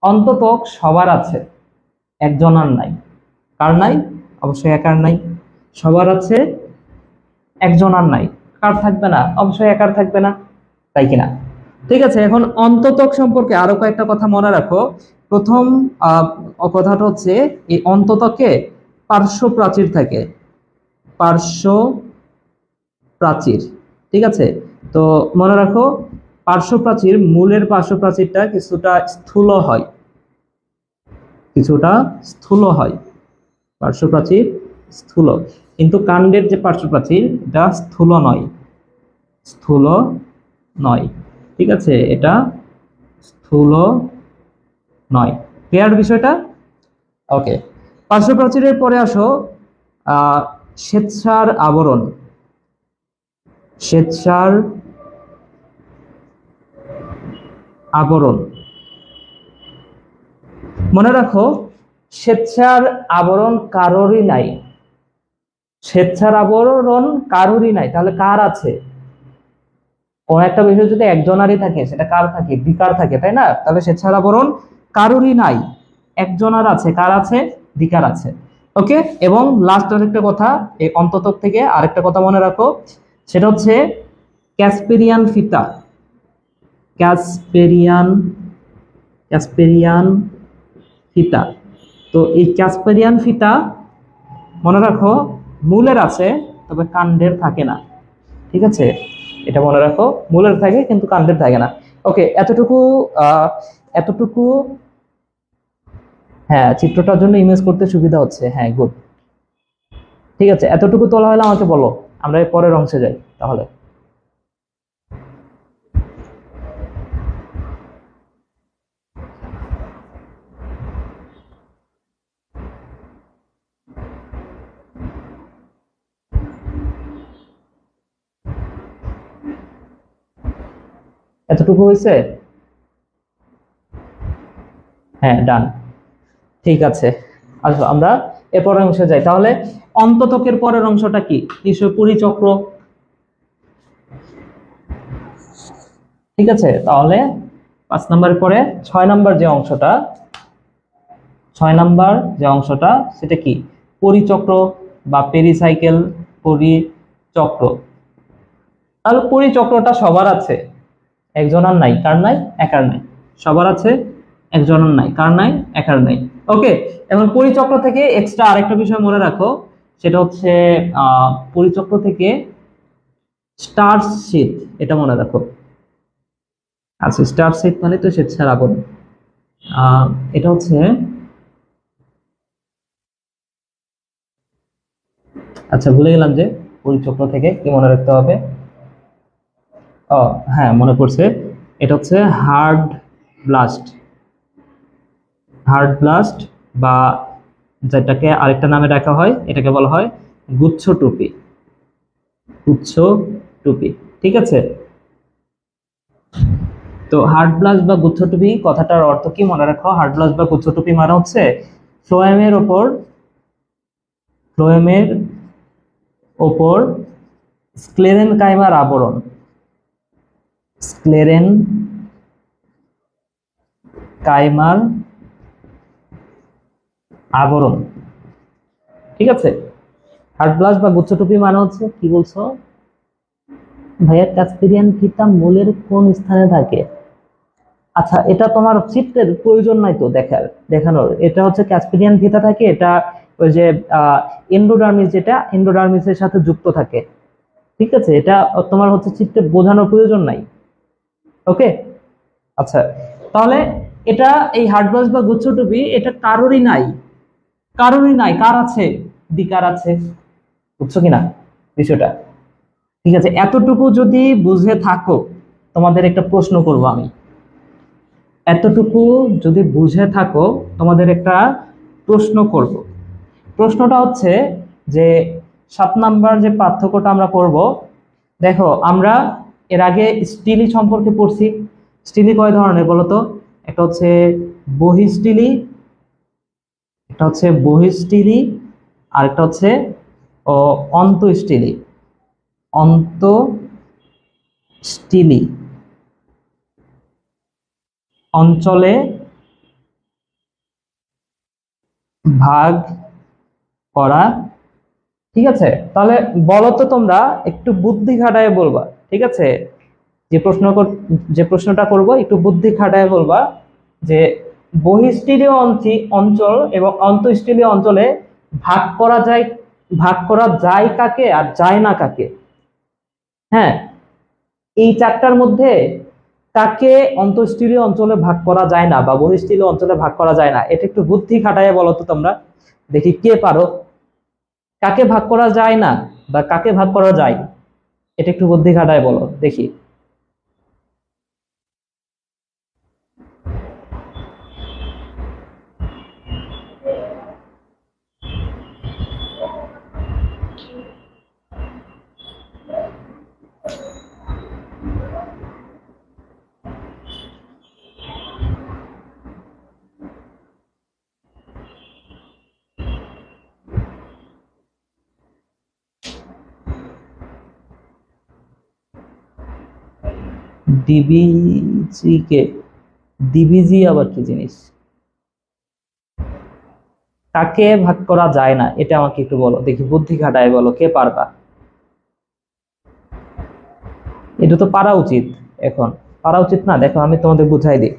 অন্তত্বক সবার আছে, একজন আর নাই। কার নাই? অবশ্যই একার নাই। সবার আছে, একজন আর নাই। কার থাকবে না? অবশ্যই একার থাকবে না, তাই কিনা? ঠিক আছে, এখন অন্তত্বক সম্পর্কে আরো কয়েকটা কথা মনে রাখো। প্রথম কথাটা হচ্ছে এই অন্তত্বকে পার্শ্ব প্রাচীর থাকে, পার্শ্ব প্রাচীর। ঠিক আছে, তো মনে রাখো পার্শ্ব প্রাচীর, মূলের পার্শ্ব প্রাচীরটা কিছুটা স্থূল হয়, কিছুটা স্থূল হয়, পার্শ্ব প্রাচীর স্থূল, কিন্তু কাণ্ডের যে পার্শ্ব প্রাচীর এটা স্থূল নয়, স্থূল নয়। ঠিক আছে, এটা স্থূল নয়। ক্লিয়ার বিষয়টা? ওকে, পার্শ্ব প্রাচীরের পরে আসো শ্বেতসার আবরণ, শ্বেতসার আবরণ। মনে রাখো শ্বেতসার আবরণ কারোরই নাই, শ্বেতসার আবরণ কারোরই নাই, তাহলে কার আছে? কোন একটা বিষয় যদি একজনারই থাকে সেটা কার থাকে? দ্বিকার থাকে, তাই না? তাহলে শ্বেতসার আবরণ কারোরই নাই, একজনার আছে। কার আছে? দ্বিকার আছে। ওকে, এবং লাস্ট আরেকটা কথা, এই অন্তত্বক থেকে আরেকটা কথা মনে রাখো, সেটা হচ্ছে ক্যাসপেরিয়ান ফিতা, ক্যাসপেরিয়ান, ক্যাসপেরিয়ান ফিতা। তো এই ক্যাসপেরিয়ান ফিতা মনে রাখো মূলের আছে তবে কাণ্ডের থাকে না। ঠিক আছে, এটা মনে রাখো, মূলের থাকে কিন্তু কাণ্ডের থাকে না। ওকে, এতটুকু এতটুকু হ্যাঁ, চিত্রটার জন্য ইমেজ করতে সুবিধা হচ্ছে। হ্যাঁ, গুড। ঠিক আছে, এতটুকু তোলা হলে আমাকে বলো, আমরা এর পরের অংশে যাই তাহলে। এতটুকু হয়েছে? হ্যাঁ, ডান। ঠিক আছে, আসো আমরা এর পরের অংশে যাই তাহলে। অন্তত্বকের পরের অংশটা কি? নিশ্চয় পরিচক্র। ঠিক আছে, তাহলে 5 নাম্বারের পরে 6 নাম্বার যে অংশটা, 6 নাম্বার যে অংশটা সেটা কি? পরিচক্র বা পেরিসাইকেল, পরিচক্র। তাহলে পরিচক্রটা সবার আছে, একজন আর নাই। কার নাই? একার নাই, সবার আছে, একজনের নাই, কার নাই? একার নাই। ওকে, এখন পরিচক্র থেকে এক্সট্রা আরেকটা বিষয় মনে রাখো, সেটা হচ্ছে পরিচক্র থেকে স্টার্চ শীট, এটা মনে রাখো। আচ্ছা, স্টার্চ শীট মানে তো স্বেচ্ছার আগুন। এটা হচ্ছে, আচ্ছা ভুলে গেলাম যে পরিচক্র থেকে কি মনে রাখতে হবে। ও হ্যাঁ, মনে পড়ছে, এটা হচ্ছে হার্ড ব্লাস্ট। হার্ড ব্লাস্ট, বা যেটাকে আরেকটা নামে রাখা হয়, এটাকে বলা হয় গুচ্ছ টুপি। গুচ্ছ টুপি, ঠিক আছে। তো হার্ড ব্লাস্ট বা গুচ্ছ টুপি কথাটার অর্থ কি মনে রাখো। হার্ড ব্লাস্ট বা গুচ্ছ টুপি মানে হচ্ছে ফ্লোয়েমের ওপর, ফ্লোয়েমের ওপর স্ক্লেরেন কাইমার আবরণ, স্ক্লেরেন কাইমার আবরণ, ঠিক আছে। হার্ড ব্লাস্ট বা গুচ্ছ টুপি মানে হচ্ছে কি বলছো ভাইয়া, কাস্পিরিয়ান ফিতা মূলের কোন স্থানে থাকে? আচ্ছা, এটা তোমার চিত্রের প্রয়োজন নাই তো দেখানোর। এটা হচ্ছে কাস্পিরিয়ান ফিতা থাকে, এটা ওই যে এন্ডোডার্মিস, যেটা এন্ডোডার্মিসের সাথে যুক্ত থাকে, ঠিক আছে। এটা তোমার হচ্ছে চিত্রে বোঝানোর প্রয়োজন নাই। ওকে, আচ্ছা, তাহলে এটা এই হার্ড ব্লাস্ট বা গুচ্ছ টুপি এটা কারোরই নাই, কারোরই নাই। কার আছে? দিকার আছে। বুঝছো কিনা বিষয়টা? ঠিক আছে, এতটুকু যদি বুঝে থাকো, তোমাদের একটা প্রশ্ন করব আমি। এতটুকু যদি বুঝে থাকো, তোমাদের একটা প্রশ্ন করব। প্রশ্নটা হচ্ছে যে 7 নাম্বার যে পার্থক্যটা আমরা করব, দেখো আমরা এর আগে স্টিলি সম্পর্কে পড়ছি। স্টিলি কয় ধরনের বলো তো? একটা হচ্ছে বহিঃস্টিলি, একটা হচ্ছে বহিঃস্টিলি, আর একটা হচ্ছে অন্তঃস্টিলি। অন্তঃস্টিলি অঞ্চলে ভাগ করা, ঠিক আছে। তাহলে বলো তো তোমরা, একটু বুদ্ধি খাটায় বলবা, ঠিক আছে। যে প্রশ্নটা করব একটু বুদ্ধি খাটায় বলবা যে বহিঃস্টিলীয় অঞ্চল এবং অন্তঃস্টিলীয় অঞ্চলে ভাগ করা যায়, ভাগ করা যায় কাকে আর যায় না কাকে? হ্যাঁ, এই চারটার মধ্যে কাকে অন্তঃস্টিলীয় অঞ্চলে ভাগ করা যায় না বা বহিঃস্টিলীয় অঞ্চলে ভাগ করা যায় না? এটা একটু বুদ্ধি খাটায় বলো তো তোমরা, দেখি কে পারো। কাকে ভাগ করা যায় না বা কাকে ভাগ করা যায়, এটা একটু বুদ্ধি খাটায় বলো দেখি। ডিবিজি কে? ডিবিজি আবার কি জিনিস? কাকে ভাগ করা যায় না, এটা আমাকে একটু বলো দেখি, বুদ্ধি খাটায় বলো, কে পারবা? এটা তো পারা উচিত, এখন পারা উচিত না? দেখো আমি তোমাদের বুঝাই দিই।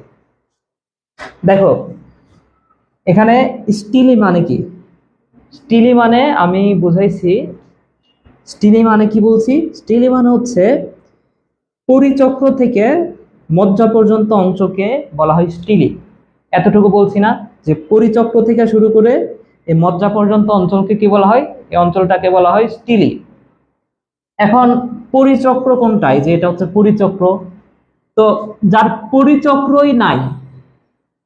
দেখো এখানে স্টিলি মানে কি? স্টিলি মানে আমি বুঝাইছি। স্টিলি মানে কি বলছি? স্টিলি মানে হচ্ছে পরিচক্র থেকে মজ্জা পর্যন্ত অংশকে বলা হয় স্টিলি। এতটুকু বলছি না, যে পরিচক্র থেকে শুরু করে এই মজ্জা পর্যন্ত অঞ্চলকে কি বলা হয়? এই অঞ্চলটাকে বলা হয় স্টিলি। এখন পরিচক্র কোনটাই, যে এটা হচ্ছে পরিচক্র, তো যার পরিচক্রই নাই,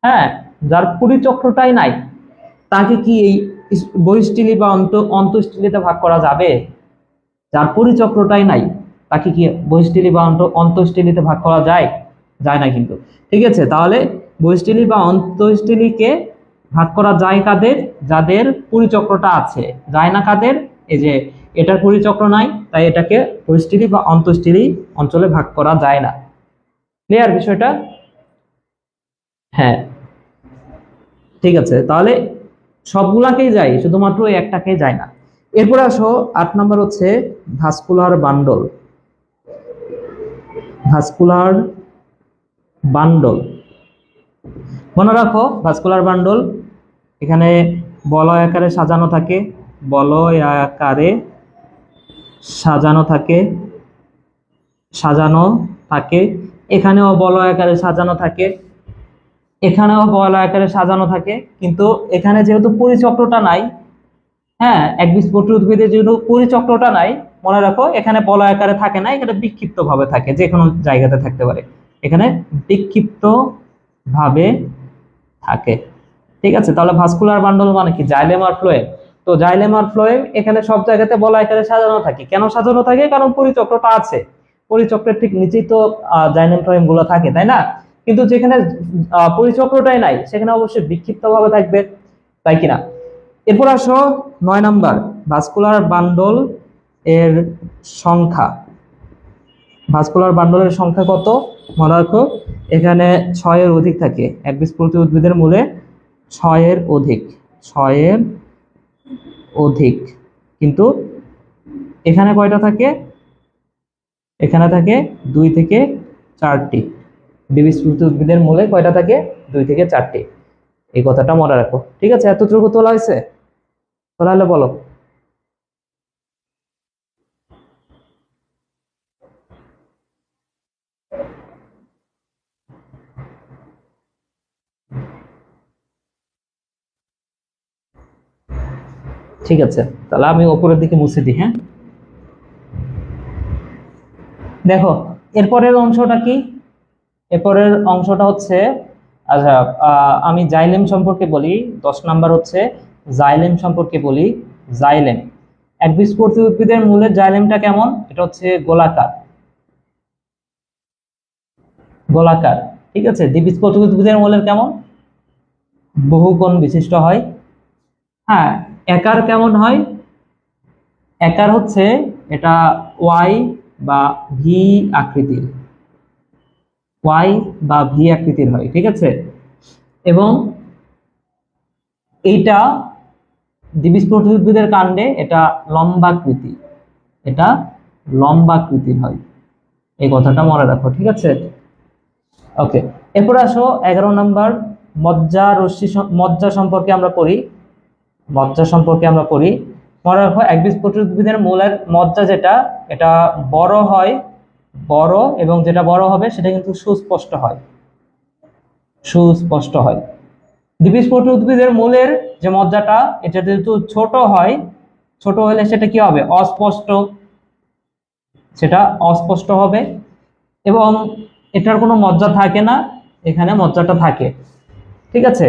হ্যাঁ, যার পরিচক্রটাই নাই, তাকে কি এই বহিঃস্থলী বা অন্তঃস্থলীতে ভাগ করা যাবে? যার পরিচক্রটাই নাই, তাকে কি বহিঃস্থলী বা অন্তঃস্থলীতে ভাগ করা যায়? যায় না কিন্তু। ঠিক আছে, তাহলে বহিঃস্থলী বা অন্তঃস্থলীকে ভাগ করা যায় কাদের? যাদের পরিচক্রটা আছে। যায় না কাদের? এই যে এটার পরিচক্র নাই, তাই এটাকে বহিঃস্থলী বা অন্তঃস্থলী অঞ্চলে ভাগ করা যায় না। ক্লিয়ার বিষয়টা? হ্যাঁ, ঠিক আছে, তাহলে সবগুলাকেই যায়, শুধুমাত্র ওই একটাকে যায় না। এরপরে আসো 8 নাম্বার হচ্ছে ভাস্কুলার বান্ডল। ভাস্কুলার বান্ডল, মনে রাখো ভাস্কুলার বান্ডল এখানে বলয় আকারে সাজানো থাকে, বলয় আকারে সাজানো থাকে, সাজানো থাকে। এখানেও বলয় আকারে সাজানো থাকে, এখানেও বলয় আকারে সাজানো থাকে। কিন্তু এখানে যেহেতু পরিচক্রটা নাই, হ্যাঁ, একবীজপত্রী উদ্ভিদের যেহেতু পরিচক্রটা নাই, মনে রাখো এখানে বলয় আকারে থাকে না, এখানে বিক্ষিপ্ত ভাবে থাকে, যে কোনো জায়গাতে থাকতে পারে, এখানে বিক্ষিপ্ত ভাবে থাকে। ঠিক আছে, তাহলে ভাস্কুলার বান্ডল মানে কি? জাইলেম আর ফ্লোয়েম। তো জাইলেম আর ফ্লোয়েম এখানে সব জায়গাতে বলয় আকারে সাজানো থাকে। কেন সাজানো থাকে? কারণ পরিচক্রটা আছে, পরিচক্রের ঠিক নিচেই তো জাইলেম ফ্লোয়েম গুলো থাকে, তাই না? কিন্তু যেখানে পরিচক্রটাই নাই সেখানে অবশ্যই বিক্ষিপ্ত ভাবে থাকবে, তাই কিনা? এরপর আসো 9 নাম্বার, ভাস্কুলার বান্ডল এর সংখ্যা। ভাস্কুলার বান্ডলের সংখ্যা কত? মনে রাখো এখানে 6 এর অধিক থাকে। একবীজপত্রী উদ্ভিদের মূলে 6 এর অধিক, 6 এর অধিক। কিন্তু এখানে কয়টা থাকে? এখানে থাকে 2 থেকে 4টি। দ্বিবীজপত্রী উদ্ভিদের মূলে কয়টা থাকে? 2 থেকে 4টি। এই কথাটা মনে রাখো। ঠিক আছে, এতটুকু তোলা হয়েছে? তোলা হলে বলো। ঠিক আছে, তাহলে আমি উপরের দিকে মুছে দিই। হ্যাঁ, দেখো এরপরের অংশটা কি? এরপরের অংশটা হচ্ছে, আচ্ছা, আমি জাইলেম সম্পর্কে বলি। 10 নাম্বার হচ্ছে জাইলেম সম্পর্কে বলি। জাইলেম, একবীজপত্রী উদ্ভিদের মূলের জাইলেমটা কেমন? এটা হচ্ছে গোলাকার, গোলাকার। ঠিক আছে, দ্বিবীজপত্রী উদ্ভিদের মূলের কেমন? বহুকোণ বিশিষ্ট হয়। হ্যাঁ, একার কেমন হয়? একার হচ্ছে এটা ওয়াই বা ভি আকৃতির, ওয়াই বা ভি আকৃতির হয়। ঠিক আছে, এবং এইটা দ্বিবীজপত্রী উদ্ভিদের কাণ্ডে এটা লম্বাকৃতি, এটা লম্বাকৃতির হয়। এই কথাটা মনে রাখো। ঠিক আছে, ওকে। এরপর আসো 11 নাম্বার, মজ্জা রশ্মি, মজ্জা সম্পর্কে আমরা পড়ি। মজ্জা সম্পর্কে আমরা পড়ি। মনে রাখো একবীজপত্রী উদ্ভিদের মূলের মজ্জা যেটা, এটা বড় হয়, বড়, এবং যেটা বড় হবে সেটা কিন্তু সুস্পষ্ট হয়, সুস্পষ্ট হয়। দ্বিবীজপত্রী উদ্ভিদের মূলের যে মজ্জাটা, এটা যেহেতু ছোট হয়, ছোট হলে সেটা কি হবে? অস্পষ্ট, সেটা অস্পষ্ট হবে। এবং এটার কোনো মজ্জা থাকে না, এখানে মজ্জাটা থাকে। ঠিক আছে,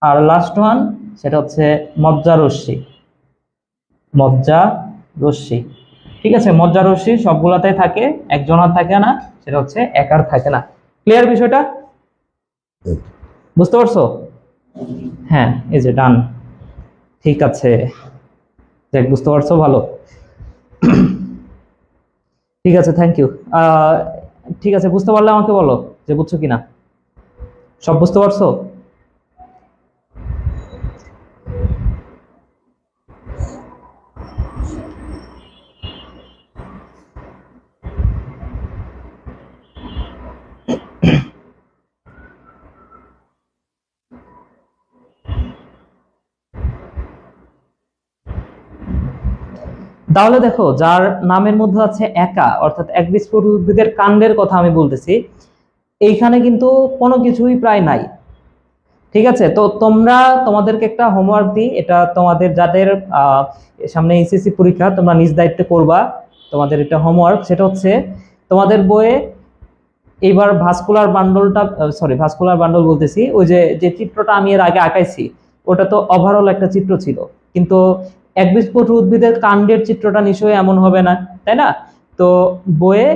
আর লাস্ট ওয়ান সেটা হচ্ছে মজ্জা রশ্মি, মজ্জা রশ্মি। ঠিক আছে, মজ্জা রশ্মি সবগুলাতেই থাকে, একজনের থাকে না, সেটা হচ্ছে একার থাকে না। ক্লিয়ার বিষয়টা? বুঝতে পারছো? হ্যাঁ, এই যে ডান। ঠিক আছে, দেখ বুঝতে পারছো, ভালো। ঠিক আছে, থ্যাংক ইউ। ঠিক আছে, বুঝতে পারলে আমাকে বলো যে বুঝছো কিনা। সব বুঝতে পারছো? তাহলে দেখো, যার নামের মধ্যে আছে একা, অর্থাৎ একবীজপত্রী উদ্ভিদের কাণ্ডের কথা আমি বলতেছি, এইখানে কিন্তু কোনো কিছুই প্রায় নাই। ঠিক আছে, তো তোমরা, তোমাদেরকে একটা হোমওয়ার্ক দিই, এটা তোমাদের যাদের সামনে এইচএসসি পরীক্ষা, তোমরা নিজ দায়িত্বে করবা। তোমাদের এটা হোমওয়ার্ক, সেটা হচ্ছে তোমাদের বইয়ে এইবার ভাস্কুলার বান্ডলটা, সরি ভাস্কুলার বান্ডল বলতেছি, ওই যে যে চিত্রটা আমি এর আগে আঁকাইছি, ওটা তো ওভারঅল একটা চিত্র ছিল, কিন্তু একবীজপত্রী উদ্ভিদের কাণ্ডের চিত্রটা নিশ্চয়ই এমন হবে না, তাই না? তো বইয়ে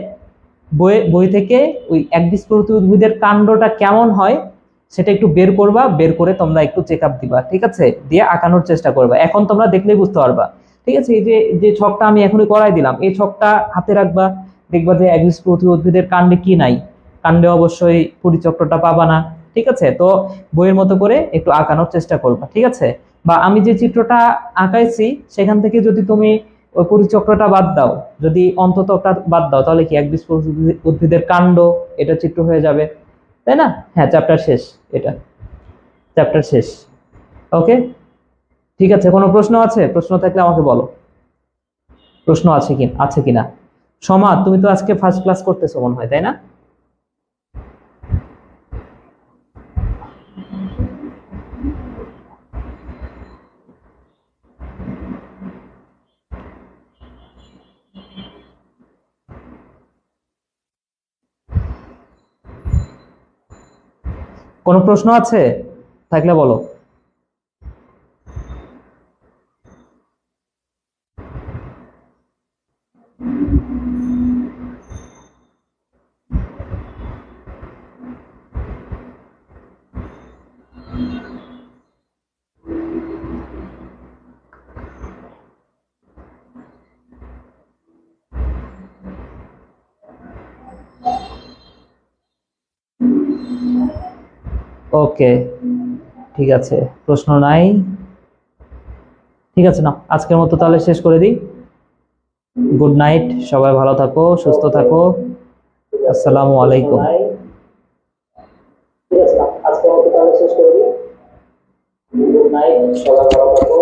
বই থেকে ওই একবীজপত্রী উদ্ভিদের কাণ্ডটা কেমন হয় সেটা একটু বের করবা, বের করে তোমরা একটু চেক আপ দিবা। ঠিক আছে, দিয়ে আঁকানোর চেষ্টা করবা। এখন তোমরা দেখলেই বুঝতে পারবা। ঠিক আছে, এই যে যে ছকটা আমি এখনই করাই দিলাম, এই ছকটা হাতে রাখবা, দেখবা যে একবীজপত্রী উদ্ভিদের কাণ্ডে কি নাই। কাণ্ডে অবশ্যই পরিচক্রটা পাবা না। ঠিক আছে, তো বইয়ের মতো করে একটু আঁকানোর চেষ্টা করবা। ঠিক আছে, বা আমি যে চিত্রটা আঁকাইছি সেখান থেকে যদি তুমি ওই পরিচক্রটা বাদ দাও, যদি অন্তত ওটা বাদ দাও, তাহলে কি একবীজপত্রী উদ্ভিদের কাণ্ড এটা চিত্র হয়ে যাবে। তাই না? হ্যাঁ, চ্যাপ্টার শেষ, এটা চ্যাপ্টার শেষ। ওকে, ঠিক আছে। কোনো প্রশ্ন আছে? প্রশ্ন থাকলে আমাকে বলো, প্রশ্ন আছে কিনা। সমা, তুমি তো আজকে ফার্স্ট ক্লাস করতেছো মনে হয়, তাই না? কোনো প্রশ্ন আছে? থাকলে বলো। ওকে, ঠিক আছে, প্রশ্ন নাই। ঠিক আছে, না আজকের মতো তাহলে শেষ করে দিই। গুড নাইট, সবাই ভালো থাকো, সুস্থ থাকো। আসসালামু আলাইকুম। ঠিক আছে, আজকের মতো তাহলে শেষ করে দিই। গুড নাইট, সবাই ভালো থাকো।